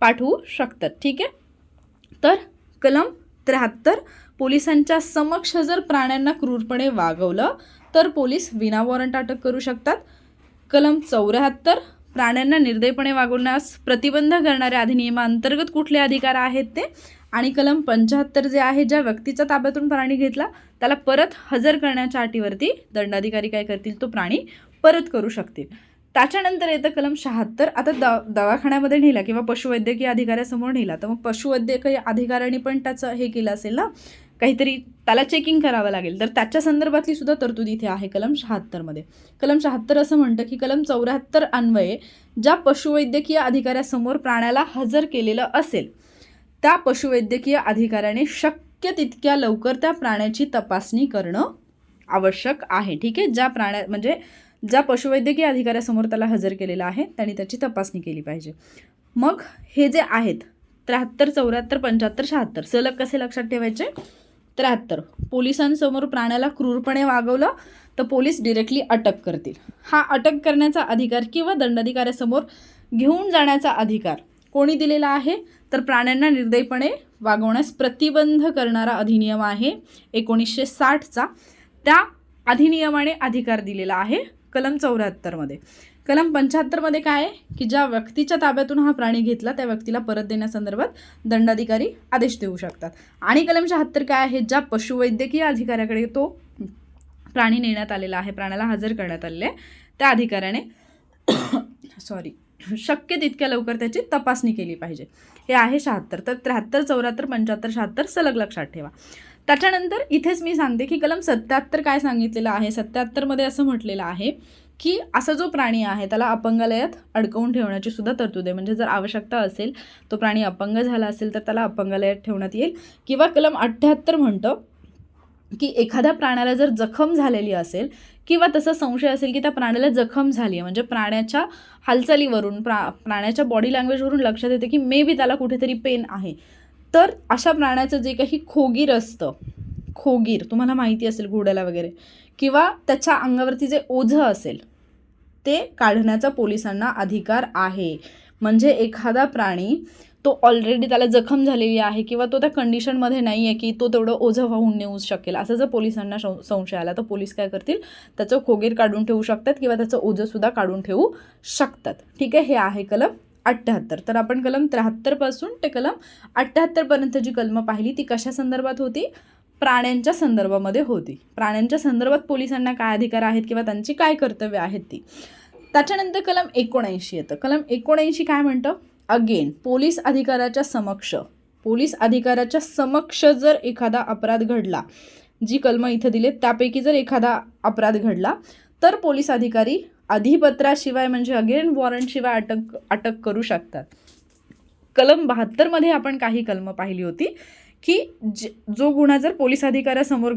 पाठवू शकतात. ठीक आहे. तर कलम 73 पोलिसांच्या समक्ष जर प्राण्यांना क्रूरपणे वागवलं तर पोलीस विना वॉरंट अटक करू शकतात. कलम 74 प्राण्यांना निर्दयीपणे वागवण्यास प्रतिबंध करणाऱ्या अधिनियमाअंतर्गत कुठले अधिकार आहेत ते. आणि कलम 75 जे आहे ज्या व्यक्तीच्या ताब्यातून प्राणी घेतला त्याला परत हजर करण्याच्या अटीवरती दंडाधिकारी काय करतील, तो प्राणी परत करू शकतील. त्याच्यानंतर येतं कलम 76. आता दवाखान्यामध्ये नेला किंवा पशुवैद्यकीय अधिकाऱ्यासमोर नेला तर मग पशुवैद्यकीय अधिकाऱ्याने पण त्याचं हे केलं असेल ना, काहीतरी त्याला चेकिंग करावं लागेल, तर त्याच्या संदर्भातली सुद्धा तरतूद इथे आहे कलम 76मध्ये. कलम 76 असं म्हणतं की कलम 74 अन्वये ज्या पशुवैद्यकीय अधिकाऱ्यासमोर प्राण्याला हजर केलेलं असेल त्या पशुवैद्यकीय अधिकाऱ्याने शक्य तितक्या लवकर त्या प्राण्याची तपासणी करणं आवश्यक आहे. ठीक आहे. ज्या पशुवैद्यकीय अधिकाऱ्यासमोर त्याला हजर केलेलं आहे त्यांनी त्याची तपासणी केली पाहिजे. मग हे जे आहेत 73, 74, 75, 76 सलग कसे लक्षात ठेवायचे. 73 पोलिसांसमोर प्राण्याला क्रूरपणे वागवलं तर पोलीस डिरेक्टली अटक करतील. हा अटक करण्याचा अधिकार किंवा दंडाधिकाऱ्यासमोर घेऊन जाण्याचा अधिकार कोणी दिलेला आहे तर प्राण्यांना निर्दयीपणे वागवण्यास प्रतिबंध करणारा अधिनियम आहे 1960चा, त्या अधिनियमाने अधिकार दिलेला आहे कलम 74मध्ये. कलम 75मध्ये काय आहे की ज्या व्यक्तीच्या ताब्यातून हा प्राणी घेतला त्या व्यक्तीला परत देण्यासंदर्भात दंडाधिकारी आदेश देऊ शकतात. आणि कलम 76 काय आहे, ज्या पशुवैद्यकीय अधिकाऱ्याकडे तो प्राणी नेण्यात आलेला आहे, प्राण्याला हजर करण्यात आलेले त्या अधिकाऱ्याने शक्य तितक्या लवकर त्याची तपासणी केली पाहिजे. हे आहे 76. तर 73, 74, 75, 76 सलग लक्षात ठेवा. त्याच्यानंतर इथेच मी सांगते की कलम 77 काय सांगितलेलं आहे. 77मध्ये असं म्हटलेलं आहे की असा जो प्राणी आहे त्याला अपंगालयात अडकवून ठेवण्याची सुद्धा तरतूद आहे. म्हणजे जर आवश्यकता असेल, तो प्राणी अपंग झाला असेल तर त्याला अपंगालयात ठेवण्यात येईल. किंवा कलम 78 म्हणतं की एखाद्या प्राण्याला जर जखम झालेली असेल किंवा तसा संशय असेल की त्या प्राण्याला जखम झाली आहे, म्हणजे प्राण्याच्या हालचालीवरून प्राण्याच्या बॉडी लँग्वेजवरून लक्षात येते की मे बी त्याला कुठेतरी पेन आहे, तर अशा प्राण्याचं जे काही खोगीर असतं, खोगीर तुम्हाला माहिती असेल घोड्याला वगैरे, किंवा त्याच्या अंगावरती जे ओझं असेल ते काढण्याचा पोलिसांना अधिकार आहे. म्हणजे एखादा प्राणी तो ऑलरेडी त्याला जखम झालेली आहे किंवा तो त्या कंडिशनमध्ये नाही आहे की तो तेवढं ओझं वाहून नेऊ शकेल, असं जर पोलिसांना संशय आला तर पोलीस काय करतील, त्याचं खोगीर काढून ठेवू शकतात किंवा त्याचं ओझंसुद्धा काढून ठेवू शकतात. ठीक आहे, हे आहे कलम 78. तर आपण कलम 73 पासून ते कलम 78 पर्यंत जी कलमं पाहिली ती कशा संदर्भात होती, प्राण्यांच्या संदर्भामध्ये होती. प्राण्यांच्या संदर्भात पोलिसांना काय अधिकार आहेत किंवा त्यांची काय कर्तव्य आहेत ती. त्याच्यानंतर कलम 79 येतं. कलम 79 काय म्हणतं, अगेन पोलीस अधिकाऱ्याच्या समक्ष जर एखादा अपराध घडला, जी कलमं इथं दिले त्यापैकी जर एखादा अपराध घडला तर पोलीस अधिकारी अधिपत्राशिवाय म्हणजे अगेन वॉरंटशिवाय अटक करू शकतात. कलम 72मध्ये आपण काही कलमं पाहिली होती की जो गुन्हा जर पोलीस अधिकाऱ्यासमोर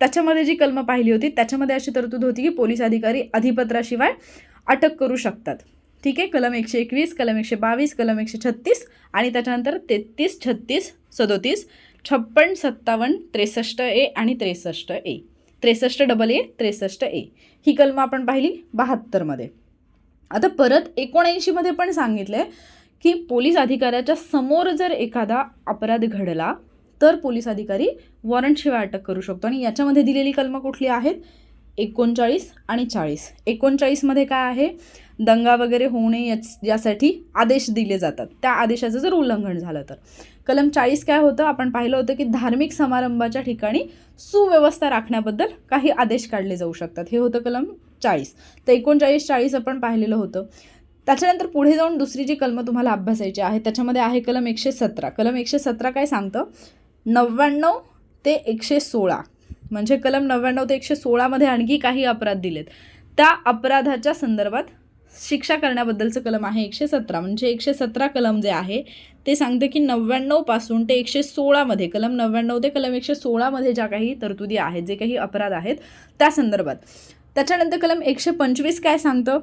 त्याच्यामध्ये जी कलमं पाहिली होती त्याच्यामध्ये अशी तरतूद होती की पोलीस अधिकारी अधिपत्राशिवाय अटक करू शकतात. ठीक आहे, कलम 121, कलम 122, कलम 136 आणि त्याच्यानंतर 33, 36, 37, 56, 57, 63A आणि 63A, 63AA, 63A ही कलमं आपण पाहिली 72मध्ये. आता परत 79मध्ये पण सांगितलं आहे की पोलीस अधिकाऱ्याच्या समोर जर एखादा अपराध घडला तर पोलीस अधिकारी वॉरंटशिवाय अटक करू शकतो. आणि याच्यामध्ये दिलेली कलमं कुठली आहेत, 39 आणि 40. 39मध्ये काय आहे, दंगा वगैरे होऊ नये यासाठी आदेश दिले जातात, त्या आदेशाचं जर उल्लंघन झालं तर. कलम 40 काय होतं, आपण पाहिलं होतं की धार्मिक समारंभाच्या ठिकाणी सुव्यवस्था राखण्याबद्दल काही आदेश काढले जाऊ शकतात, हे होतं कलम 40. तर 39, 40 आपण पाहिलेलं होतं. त्याच्यानंतर पुढे जाऊन दुसरी जी कलमं तुम्हाला अभ्यासायची आहे त्याच्यामध्ये आहे कलम 117. कलम 117 काय सांगतं, 99 ते 116, म्हणजे कलम 99 ते 116मध्ये आणखी काही अपराध दिलेत, त्या अपराधाच्या संदर्भात शिक्षा करण्याबद्दलचं कलम आहे 117. म्हणजे 117 कलम जे आहे ते सांगते की 99 पासून ते 116मध्ये, कलम 99 ते कलम 116मध्ये ज्या काही तरतुदी आहेत, जे काही अपराध आहेत त्या संदर्भात. त्याच्यानंतर कलम 125 काय सांगतं,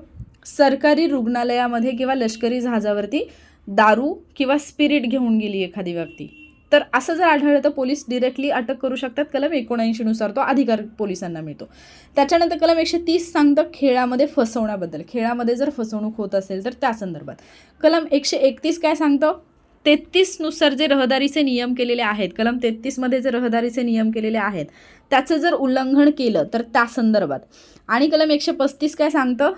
सरकारी रुग्णालयामध्ये किंवा लष्करी जहाजावरती दारू किंवा स्पिरिट घेऊन गेली एखादी व्यक्ती, तर असं जर आढळलं तर पोलीस डिरेक्टली अटक करू शकतात. कलम 79नुसार तो अधिकार पोलिसांना मिळतो. त्याच्यानंतर कलम 130 सांगतं खेळामध्ये फसवण्याबद्दल, खेळामध्ये जर फसवणूक होत असेल तर त्या संदर्भात. कलम 131 काय सांगतं, 33नुसार जे रहदारीचे नियम केलेले आहेत, कलम 33मध्ये जे रहदारीचे नियम केलेले आहेत त्याचं जर उल्लंघन केलं तर त्या संदर्भात. आणि कलम 135 काय सांगतं,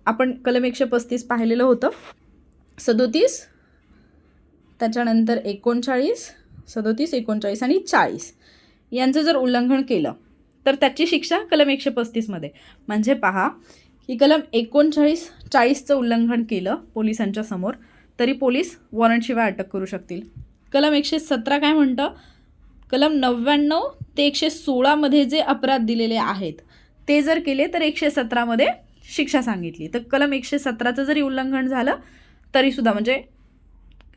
आपण कलम 135 पाहिलेलं होतं, 37, त्याच्यानंतर 39, 37, 39 आणि 40 यांचं जर उल्लंघन केलं तर त्याची शिक्षा कलम 135मध्ये. म्हणजे पहा की कलम 39, 40चं उल्लंघन केलं पोलिसांच्या समोर तरी पोलीस वॉरंटशिवाय अटक करू शकतील. कलम 117 काय म्हणतं, कलम 99 ते 116मध्ये जे अपराध दिलेले आहेत ते जर केले तर 117मध्ये शिक्षा सांगितली. तर कलम 117चं जरी उल्लंघन झालं तरीसुद्धा, म्हणजे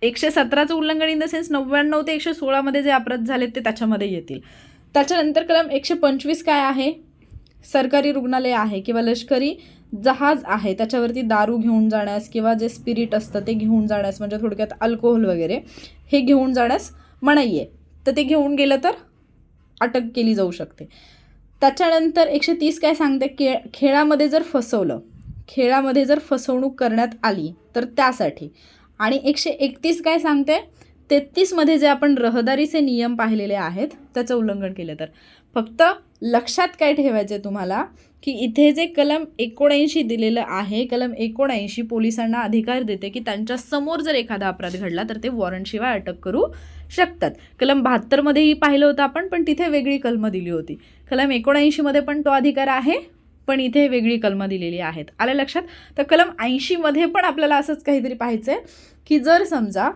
117चं उल्लंघन इन द सेन्स 99 ते 116मध्ये जे अपराध झालेत ते त्याच्यामध्ये येतील. त्याच्यानंतर कलम 125 काय आहे, सरकारी रुग्णालय आहे किंवा लष्करी जहाज आहे त्याच्यावरती दारू घेऊन जाण्यास किंवा जे स्पिरिट असतं ते घेऊन जाण्यास, म्हणजे थोडक्यात अल्कोहोल वगैरे हे घेऊन जाण्यास मनाई आहे, तर ते घेऊन गेलं तर अटक केली जाऊ शकते. त्याच्यानंतर 130 काय सांगते, खेळामध्ये जर फसवणूक करण्यात आली तर त्यासाठी. आणि 131 काय सांगते, 33मध्ये जे आपण रहदारीचे नियम पाहिलेले आहेत त्याचं उल्लंघन केलं तर. फक्त लक्षात काय ठेवायचं आहे तुम्हाला की इथे जे कलम 79 दिलेलं आहे, कलम 79 पोलिसांना अधिकार देते की त्यांच्या समोर जर एखादा अपराध घडला तर ते वॉरंटशिवाय अटक करू शकतात. कलम 72मध्येही पाहिलं होतं आपण, पण तिथे वेगळी कलमं दिली होती. कलम 79मध्ये पण तो अधिकार आहे पण इथे वेगळी कलमं दिलेली आहेत. आलं लक्षात? तर कलम 80मध्ये पण आपल्याला असंच काहीतरी पाहायचं आहे की जर समजा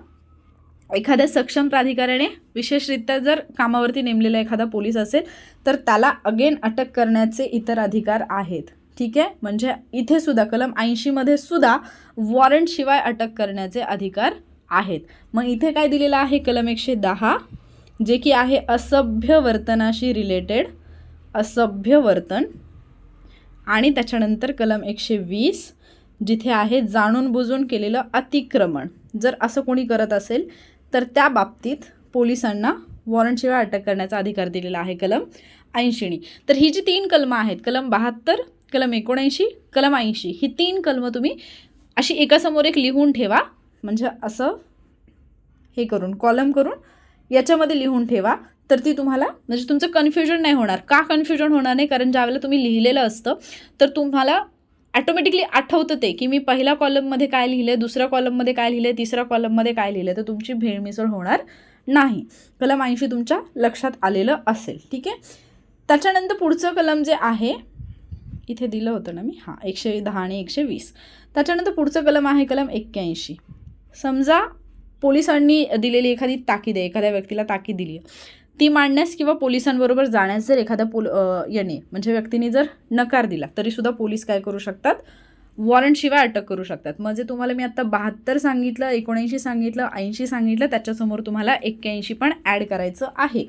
एखाद्या सक्षम प्राधिकाऱ्याने विशेषरित्या जर कामावरती नेमलेला एखादा पोलीस असेल तर त्याला अगेन अटक करण्याचे इतर अधिकार आहेत. ठीक आहे, म्हणजे इथे सुद्धा कलम 80मध्ये सुद्धा वॉरंटशिवाय अटक करण्याचे अधिकार आहेत. मग इथे काय दिलेलं आहे? कलम 110 जे की आहे असभ्य वर्तनाशी रिलेटेड, असभ्य वर्तन. आणि त्याच्यानंतर कलम 120 जिथे आहे जाणून बुजून केलेलं अतिक्रमण. जर असं कोणी करत असेल तर त्या बाबतीत पोलिसांना वॉरंटशिवाय अटक करण्याचा अधिकार दिलेला आहे कलम 80नी. तर ही जी 3 कलमं आहेत, कलम 72, कलम 79, कलम 80, ही 3 कलमं तुम्ही अशी एकासमोर एक लिहून ठेवा. म्हणजे असं हे करून कॉलम करून याच्यामध्ये लिहून ठेवा. तर ती तुम्हाला म्हणजे तुमचं कन्फ्युजन नाही होणार. का कन्फ्युजन होणार नाही? कारण ज्यावेळेला तुम्ही लिहिलेलं असतं तर तुम्हाला ॲटोमॅटिकली आठवतं ते की मी पहिल्या कॉलममध्ये काय लिहिलं आहे, दुसऱ्या कॉलममध्ये काय लिहिलं आहे, तिसऱ्या कॉलममध्ये काय लिहिलं आहे. तर तुमची भेळमिसळ होणार नाही. कलम 80 तुमच्या लक्षात आलेलं असेल. ठीक आहे. त्याच्यानंतर पुढचं कलम जे आहे इथे दिलं होतं ना मी, 110 आणि 120. त्याच्यानंतर पुढचं कलम आहे कलम 81. समजा पोलिसांनी दिलेली एखादी ताकीद आहे, एखाद्या व्यक्तीला ताकीद दिली आहे, ती मांडण्यास किंवा पोलिसांबरोबर जाण्यास जर एखाद्या याने म्हणजे व्यक्तीने जर नकार दिला तरीसुद्धा पोलीस काय करू शकतात? वॉरंटशिवाय अटक करू शकतात. म्हणजे तुम्हाला मी आता 72 सांगितलं, 79 सांगितलं, 80 सांगितलं, त्याच्यासमोर तुम्हाला 81 पण ॲड करायचं आहे.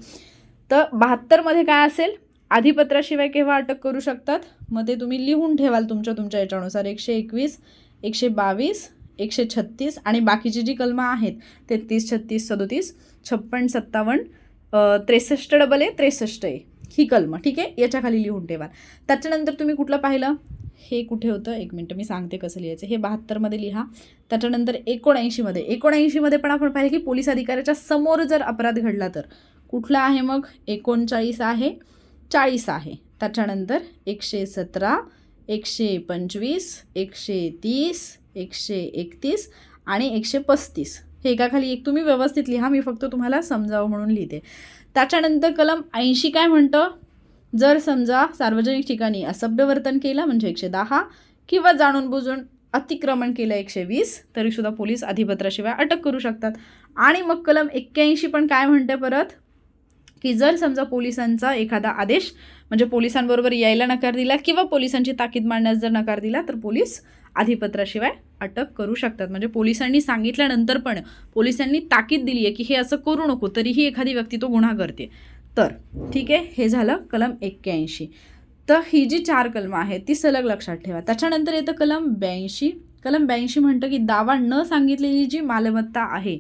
तर 72मध्ये काय असेल? अधिपत्राशिवाय केव्हा अटक करू शकतात? मग ते तुम्ही लिहून ठेवाल तुमच्या याच्यानुसार. 121, 122, 136 आणि बाकीची जी कलमं आहेत 33, 36, 37, 56, 57, 63 डबल ए, 63 ए, ही कलमं. ठीक आहे, याच्या खाली लिहून ठेवाल. त्याच्यानंतर तुम्ही कुठलं पाहिलं? हे कुठे होतं? एक मिनटं मी सांगते कसं लिहायचं. हे 72मध्ये लिहा. त्याच्यानंतर 79मध्ये पण आपण पाहिलं की पोलीस अधिकाऱ्याच्या समोर जर अपराध घडला तर कुठला आहे मग? 39 आहे, 40 आहे. त्याच्यानंतर 117, 125, 130, 131 आणि 135. हे एकाखाली एक तुम्ही व्यवस्थित लिहा. मी फक्त तुम्हाला समजावं म्हणून लिहिते. त्याच्यानंतर कलम 80 काय म्हणतं? जर समजा सार्वजनिक ठिकाणी असभ्य वर्तन केलं म्हणजे 110 किंवा जाणून बुजून अतिक्रमण केलं 120 तरीसुद्धा पोलीस अधिपत्राशिवाय अटक करू शकतात. आणि मग कलम 81 पण काय म्हणते परत? की जर समजा पोलिसांचा एखादा आदेश म्हणजे पोलिसांबरोबर यायला नकार दिला किंवा पोलिसांची ताकीद मांडण्यास जर नकार दिला तर पोलीस अधिपत्राशिवाय अटक करू शकतात. म्हणजे पोलिसांनी सांगितल्यानंतर पण पोलिसांनी ताकीद दिली आहे की हे असं करू नको तरीही एखादी व्यक्ती तो गुन्हा करते तर. ठीक आहे, हे झालं कलम 81. तर ही जी 4 कलमं आहेत ती सलग लक्षात ठेवा. त्याच्यानंतर येतं कलम 82. कलम 82 म्हणतं की दावा न सांगितलेली जी मालमत्ता आहे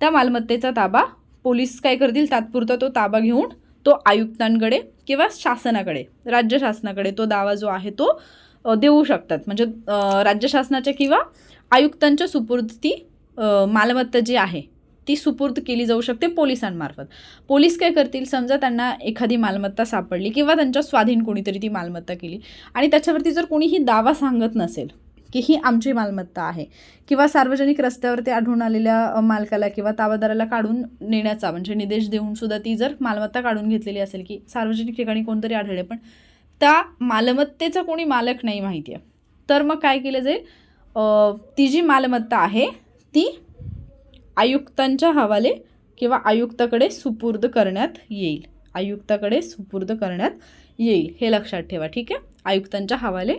त्या मालमत्तेचा ताबा पोलीस काय करतील? तात्पुरता तो ताबा घेऊन तो आयुक्तांकडे किंवा शासनाकडे, राज्य शासनाकडे तो दावा जो आहे तो देऊ शकतात. म्हणजे राज्य शासनाच्या किंवा आयुक्तांच्या सुपूर्द ती मालमत्ता जी आहे ती सुपूर्द केली जाऊ शकते पोलिसांमार्फत. पोलीस काय करतील? समजा त्यांना एखादी मालमत्ता सापडली किंवा त्यांच्या स्वाधीन कोणीतरी ती मालमत्ता केली आणि त्याच्यावरती जर कोणीही दावा सांगत नसेल की ही आमची मालमत्ता आहे किंवा सार्वजनिक रस्त्यावरती आढळून आलेल्या मालकाला किंवा ताबादाराला काढून नेण्याचा म्हणजे निर्देश देऊन सुद्धा ती जर मालमत्ता काढून घेतलेली असेल की सार्वजनिक ठिकाणी कोणतरी आढळले पण त्या मालमत्तेचा कोणी मालक नाही माहिती आहे तर मग काय केलं जाईल? ती जी मालमत्ता आहे ती आयुक्तांच्या हवाले किंवा आयुक्ताकडे सुपूर्द करण्यात येईल. आयुक्ताकडे सुपूर्द करण्यात येईल हे लक्षात ठेवा. ठीक आहे, आयुक्तांच्या हवाले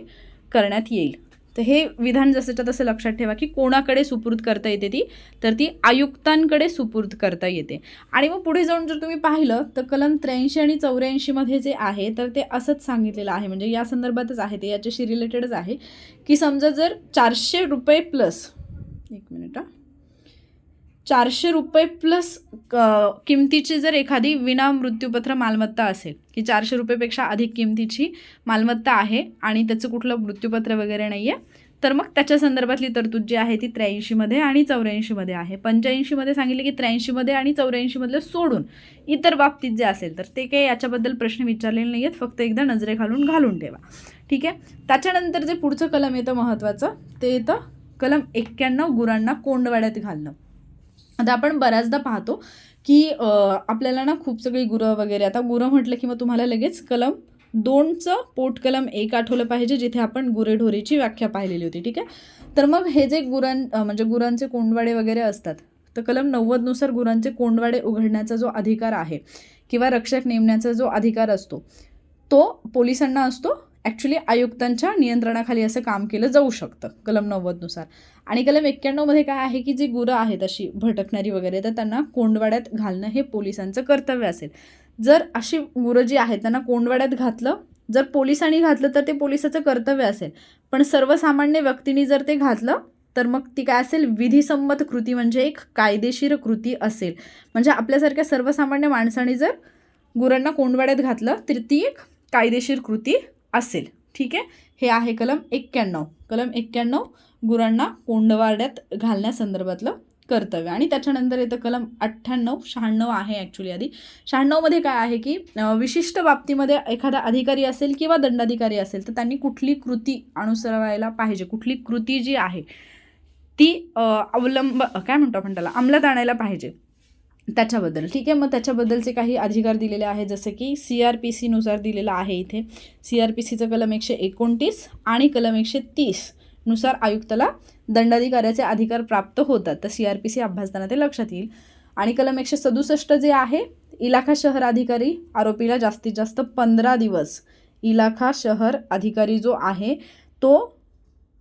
करण्यात येईल. तर हे विधान जसंच्या तसं लक्षात ठेवा की कोणाकडे सुपूर्द करता येते ती? तर ती आयुक्तांकडे सुपूर्द करता येते. आणि मग पुढे जाऊन जर तुम्ही पाहिलं तर कलम 83 आणि 84मध्ये जे आहे तर ते असंच सांगितलेलं आहे म्हणजे या संदर्भातच आहे ते याच्याशी रिलेटेडच आहे की समजा जर 400 रुपये प्लस 400 रुपये प्लस किमतीची जर एखादी विना मृत्यूपत्र मालमत्ता असेल की 400 रुपयेपेक्षा अधिक किमतीची मालमत्ता आहे आणि त्याचं कुठलं मृत्यूपत्र वगैरे नाही आहे तर मग त्याच्या संदर्भातली तरतूद जी आहे ती 83मध्ये आणि 84मध्ये आहे. 85मध्ये सांगितले की 83मध्ये आणि 84मधलं सोडून इतर बाबतीत जे असेल तर ते काही याच्याबद्दल प्रश्न विचारलेले नाही आहेत, फक्त एकदा नजरेखालून घालून ठेवा. ठीक आहे. त्याच्यानंतर जे पुढचं कलम येतं महत्त्वाचं ते येतं कलम 91 गुरांना कोंडवाड्यात घालणं. आता आपण बऱ्याचदा पाहतो की आपल्याला ना खूप सगळी गुरं वगैरे, आता गुरं म्हटलं की मग तुम्हाला लगेच कलम 2चं पोटकलम 1 आठवलं पाहिजे, जिथे आपण गुरेढोरीची व्याख्या पाहिलेली होती. ठीक आहे. तर मग हे जे म्हणजे गुरांचे कोंडवाडे वगैरे असतात, तर कलम 90नुसार गुरांचे कोंडवाडे उघडण्याचा जो अधिकार आहे किंवा रक्षक नेमण्याचा जो अधिकार असतो तो पोलिसांना असतो. ॲक्च्युली आयुक्तांच्या नियंत्रणाखाली असं काम केलं जाऊ शकतं कलम 90नुसार. आणि कलम 91मध्ये काय आहे की जी गुरं आहेत अशी भटकणारी वगैरे, तर त्यांना कोंडवाड्यात घालणं हे पोलिसांचं कर्तव्य असेल. जर अशी गुरं जी आहेत त्यांना कोंडवाड्यात घातलं, जर पोलिसांनी घातलं तर ते पोलिसाचं कर्तव्य असेल. पण सर्वसामान्य व्यक्तींनी जर ते घातलं तर मग ती काय असेल, विधिसंमत कृती, म्हणजे एक कायदेशीर कृती असेल. म्हणजे आपल्यासारख्या सर्वसामान्य माणसाने जर गुरांना कोंडवाड्यात घातलं तर ती एक कायदेशीर कृती असेल. ठीक आहे. हे आहे कलम 91. कलम 91 गुरांना कोंडवाड्यात घालण्यासंदर्भातलं कर्तव्य. आणि त्याच्यानंतर येतं कलम 98. 96 आहे ॲक्च्युली आधी. 96मध्ये काय आहे की विशिष्ट बाबतीमध्ये एखादा अधिकारी असेल किंवा दंडाधिकारी असेल तर त्यांनी कुठली कृती अनुसरायला पाहिजे, कुठली कृती जी आहे ती काय म्हणतो आपण त्याला, अंमलात आणायला पाहिजे त्याच्याबद्दल. ठीक आहे. मग त्याच्याबद्दलचे काही अधिकार दिलेले आहे, जसं की CRPC नुसार दिलेलं आहे इथे. CRPCचं कलम 129 आणि कलम 130 नुसार आयुक्ताला दंडाधिकाऱ्याचे अधिकार प्राप्त होतात. तर CRPC अभ्यासताना ते लक्षात येईल. आणि कलम 167 जे आहे, इलाखा शहर अधिकारी आरोपीला जास्तीत जास्त 15 दिवस, इलाखा शहर अधिकारी जो आहे तो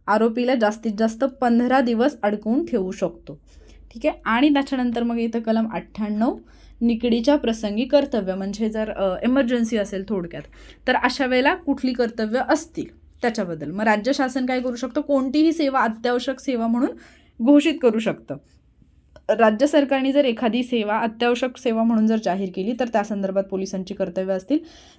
आरोपीला जास्तीत जास्त 15 दिवस अडकवून ठेवू शकतो. ठीक आहे. आणि त्याच्यानंतर मग येतं कलम 98, निकडीच्या प्रसंगी कर्तव्य, म्हणजे जर एमर्जन्सी असेल थोडक्यात, तर अशा वेळेला कुठली कर्तव्य असतील त्याच्याबद्दल. मग राज्य शासन काय करू शकतं, कोणतीही सेवा अत्यावश्यक सेवा म्हणून घोषित करू शकतं. राज्य सरकारने जर एखादी सेवा अत्यावश्यक सेवा म्हणून जर जाहीर केली तर त्या संदर्भात पोलिसांची कर्तव्य असतील.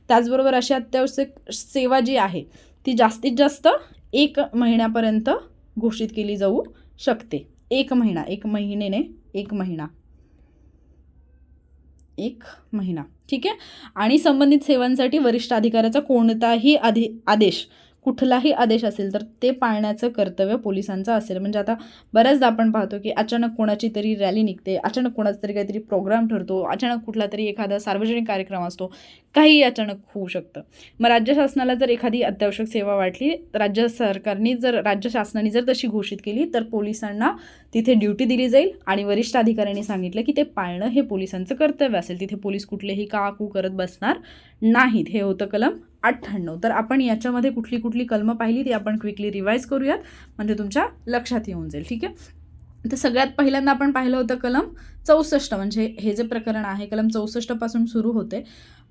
त्याचबरोबर अशी अत्यावश्यक सेवा जी आहे ती जास्तीत जास्त 1 महिन्यापर्यंत घोषित केली जाऊ शकते. 1 महिना, 1 महिने, 1 महिना, 1 महिना. ठीक आहे. आणि संबंधित सेवांसाठी वरिष्ठ अधिकाऱ्याचा कोणताही आदेश, कुठलाही आदेश असेल तर ते पाळण्याचं कर्तव्य पोलिसांचं असेल. म्हणजे आता बऱ्याचदा आपण पाहतो की अचानक कोणाची तरी रॅली निघते, अचानक कोणाचा तरी काहीतरी प्रोग्राम ठरतो, अचानक कुठला तरी एखादा सार्वजनिक कार्यक्रम असतो, काही अचानक होऊ शकतं. मग राज्य शासनाला जर एखादी अत्यावश्यक सेवा वाटली, राज्य शासनाने जर तशी घोषित केली तर पोलिसांना तिथे ड्युटी दिली जाईल आणि वरिष्ठ अधिकाऱ्यांनी सांगितलं की ते पाळणं हे पोलिसांचं कर्तव्य असेल. तिथे पोलीस कुठलेही काकू करत बसणार नाहीत. हे होतं कलम 98. तर आपण याच्यामध्ये कुठली कुठली कलमं पाहिली ती आपण क्विकली रिवाईज करूयात, म्हणजे तुमच्या लक्षात येऊन जाईल. ठीक आहे. तर सगळ्यात पहिल्यांदा आपण पाहिलं होतं कलम 64, म्हणजे हे जे प्रकरण आहे कलम 64 पासून सुरू होते.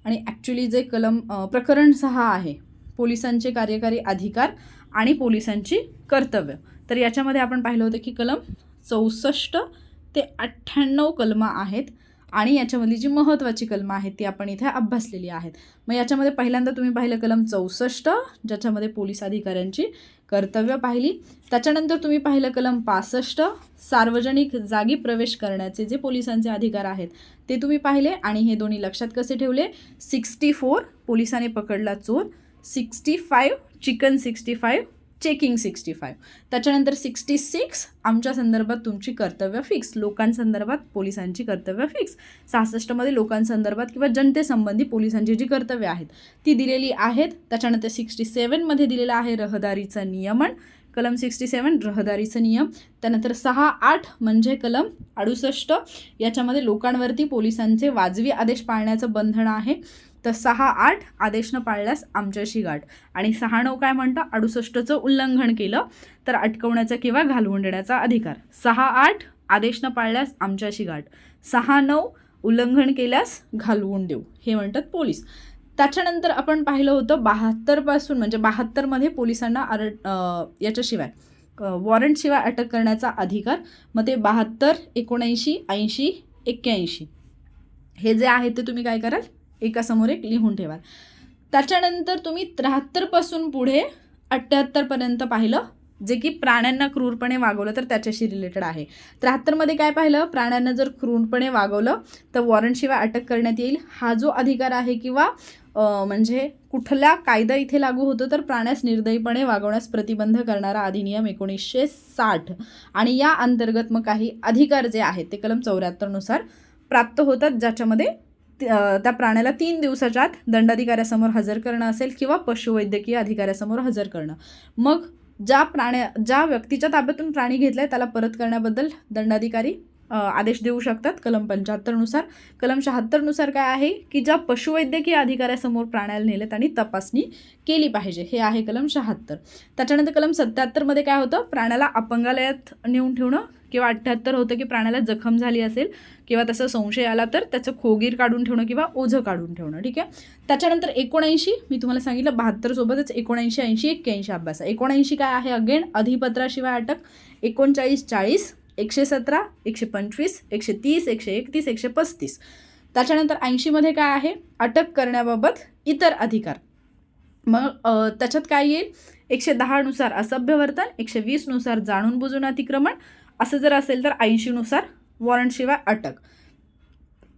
आणि ॲक्च्युली जे प्रकरण 6 आहे, पोलिसांचे कार्यकारी अधिकार आणि पोलिसांची कर्तव्य, तर याच्यामध्ये आपण पाहिलं होतं की कलम 64 ते 98 कलमं आहेत. आणि याच्यामधली जी महत्त्वाची कलमं आहेत ती आपण इथे अभ्यासलेली आहेत. मग याच्यामध्ये पहिल्यांदा तुम्ही पाहिलं कलम 64, ज्याच्यामध्ये पोलीस अधिकाऱ्यांची कर्तव्य पाहिली. त्याच्यानंतर तुम्ही पाहिलं कलम 65, सार्वजनिक जागी प्रवेश करण्याचे जे पोलिसांचे अधिकार आहेत ते तुम्ही पाहिले. आणि हे दोन्ही लक्षात कसे ठेवले, 64 पोलिसाने पकडला चोर, 65 चिकन 65, चेकिंग 65. त्याच्यानंतर 66 आमच्या संदर्भात तुमची कर्तव्य फिक्स, लोकांसंदर्भात पोलिसांची कर्तव्य फिक्स. 66मध्ये लोकांसंदर्भात किंवा जनतेसंबंधी पोलिसांची जी कर्तव्य आहेत ती दिलेली आहेत. त्याच्यानंतर 67मध्ये दिलेलं आहे रहदारीचं नियमन, कलम 67 रहदारीचं नियम. त्यानंतर 6-8 म्हणजे कलम 68, याच्यामध्ये लोकांवरती पोलिसांचे वाजवी आदेश पाळण्याचं बंधन आहे. तर 6-8 आदेश न पाळल्यास आमच्याशी गाठ. आणि 6-9 काय म्हणतं, 68चं उल्लंघन केलं तर अटकवण्याचा किंवा घालवून देण्याचा अधिकार. 6-8 आदेश न पाळल्यास आमच्याशी गाठ, 6-9 उल्लंघन केल्यास घालवून देऊ, हे म्हणतात पोलीस. त्याच्यानंतर आपण पाहिलं होतं 72 पासून, म्हणजे 72मध्ये पोलिसांना याच्याशिवाय वॉरंटशिवाय अटक करण्याचा अधिकार. मग ते 72, 79, 80, 81 हे जे आहे ते तुम्ही काय कराल, एकासमोर एक लिहून ठेवाल. त्याच्यानंतर तुम्ही 73 पासून पुढे 78 पर्यंत पाहिलं, जे की प्राण्यांना क्रूरपणे वागवलं तर त्याच्याशी रिलेटेड आहे. 73मध्ये काय पाहिलं, प्राण्यांना जर क्रूरपणे वागवलं तर वॉरंटशिवाय अटक करण्यात येईल. हा जो अधिकार आहे किंवा म्हणजे कुठला कायदा इथे लागू होतो तर प्राण्यास निर्दयीपणे वागवण्यास प्रतिबंध करणारा अधिनियम 1960. आणि या अंतर्गत मग काही अधिकार जे आहेत ते कलम 74 नुसार प्राप्त होतात, ज्याच्यामध्ये त्या प्राण्याला 3 दिवसाच्या आत दंडाधिकाऱ्यासमोर हजर करणं असेल किंवा पशुवैद्यकीय अधिकाऱ्यासमोर हजर करणं. मग ज्या व्यक्तीच्या ताब्यातून प्राणी घेतलाय त्याला परत करण्याबद्दल दंडाधिकारी आदेश देऊ शकतात कलम 75 नुसार. कलम 76 नुसार काय आहे की ज्या पशुवैद्यकीय अधिकाऱ्यासमोर प्राण्याला नेले त्यांनी तपासणी केली पाहिजे. हे आहे कलम 76. त्याच्यानंतर कलम 77 मध्ये काय होतं, प्राण्याला अपंगालयात नेऊन ठेवणं, किंवा 78 होतं की प्राण्याला जखम झाली असेल किंवा तसा संशय आला तर त्याचं खोगीर काढून ठेवणं किंवा ओझं काढून ठेवणं. ठीक आहे. त्याच्यानंतर 79 मी तुम्हाला सांगितलं 72 सोबतच 79, 80, 81 अभ्यास. 79 काय आहे, अगेन अधिपत्राशिवाय अटक. 39, 40, 117, 125, 130, 131, 135. त्याच्यानंतर 80 मध्ये काय आहे, अटक करण्याबाबत इतर अधिकार. मग त्याच्यात काय येईल, 110 नुसार असभ्य वर्तन, 120 नुसार जाणून बुजून अतिक्रमण, असं जर असेल तर 80 नुसार वॉरंटशिवाय अटक.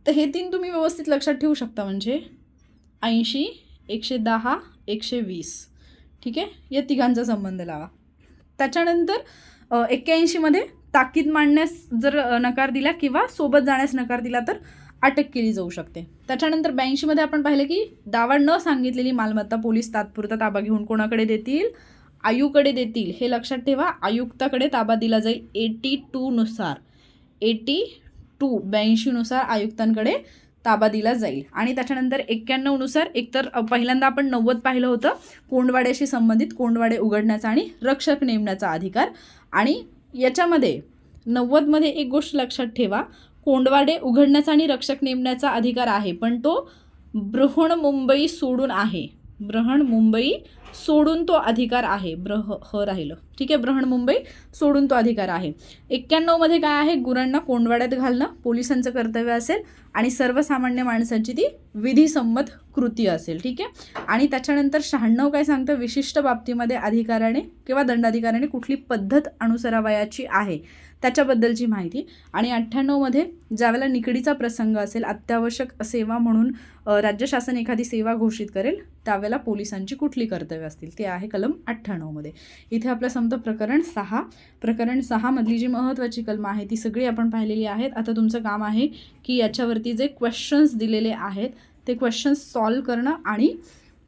तर हे 3 तुम्ही व्यवस्थित लक्षात ठेवू शकता. म्हणजे 80, 110, 120. ठीक आहे, या तिघांचा संबंध लावा. त्याच्यानंतर 81 मध्ये ताकीद मांडण्यास जर नकार दिला किंवा सोबत जाण्यास नकार दिला तर अटक केली जाऊ शकते. त्याच्यानंतर 82 मध्ये आपण पाहिलं की दावा न सांगितलेली मालमत्ता पोलीस तात्पुरता ताबा घेऊन कोणाकडे देतील, आयुकडे देतील. हे लक्षात ठेवा, आयुक्ताकडे ताबा दिला जाईल 82 नुसार. 82 नुसार आयुक्तांकडे ताबा दिला जाईल. आणि त्याच्यानंतर 91 नुसार एकतर पहिल्यांदा आपण 90 पाहिलं होतं, कोंडवाड्याशी संबंधित कोंडवाडे उघडण्याचा आणि रक्षक नेमण्याचा अधिकार. आणि याच्यामध्ये 90 मध्ये एक गोष्ट लक्षात ठेवा, कोंडवाडे उघडण्याचा आणि रक्षक नेमण्याचा अधिकार आहे, पण तो बृहन्मुंबई सोडून आहे. बृहन्मुंबई सोडून तो अधिकार आहे. राहिलं. ठीक आहे, बृहन्मुंबई सोडून तो अधिकार आहे. 91 मध्ये काय आहे, गुरांना कोंडवाड्यात घालणं पोलिसांचं कर्तव्य असेल आणि सर्वसामान्य माणसांची ती विधिसंमत कृती असेल. ठीक आहे. आणि त्याच्यानंतर 96 काय सांगतं, विशिष्ट बाबतीमध्ये अधिकाऱ्याने किंवा दंडाधिकाऱ्याने कुठली पद्धत अनुसरावयाची आहे त्याच्याबद्दलची माहिती. आणि 98 मध्ये ज्यावेळेला निकडीचा प्रसंग असेल, अत्यावश्यक सेवा म्हणून राज्य शासन एखादी सेवा घोषित करेल त्यावेळेला पोलिसांची कुठली कर्तव्य असतील, ते आहे कलम 98 मध्ये. इथे आपलं संपतं प्रकरण 6. प्रकरण 6 मधली जी महत्त्वाची कलमं आहे ती सगळी आपण पाहिलेली आहेत. आता तुमचं काम आहे की याच्यावरती जे क्वेश्चन्स दिलेले आहेत ते क्वेश्चन्स सॉल्व करणं आणि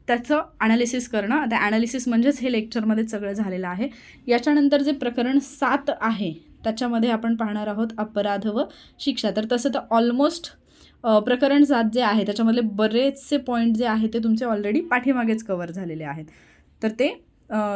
त्याचं ॲनालिसिस करणं. आता ॲनालिसिस म्हणजेच हे लेक्चरमध्ये सगळं झालेलं आहे. याच्यानंतर जे प्रकरण 7 आहे त्याच्यामध्ये आपण पाहणार आहोत अपराध व शिक्षा. तर तसं तर ऑलमोस्ट प्रकरण 7 जे आहे त्याच्यामधले बरेचसे पॉईंट जे आहेत ते तुमचे ऑलरेडी पाठीमागेच कवर झालेले आहेत. तर ते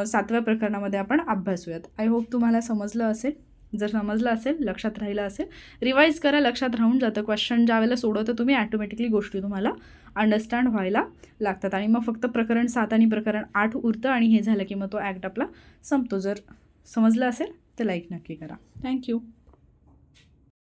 7व्या प्रकरणामध्ये आपण अभ्यासूयात. आय होप तुम्हाला समजलं असेल. जर समजलं असेल, लक्षात राहिलं असेल, रिवाईज करा, लक्षात राहून जातं. क्वेश्चन ज्या वेळेला सोडवतं तुम्ही ॲटोमॅटिकली गोष्टी तुम्हाला अंडरस्टँड व्हायला लागतात. आणि मग फक्त प्रकरण 7 आणि प्रकरण 8 उरतं आणि हे झालं की मग तो ॲक्ट आपला संपतो. जर समजलं असेल तर लाईक नक्की करा. थँक्यू.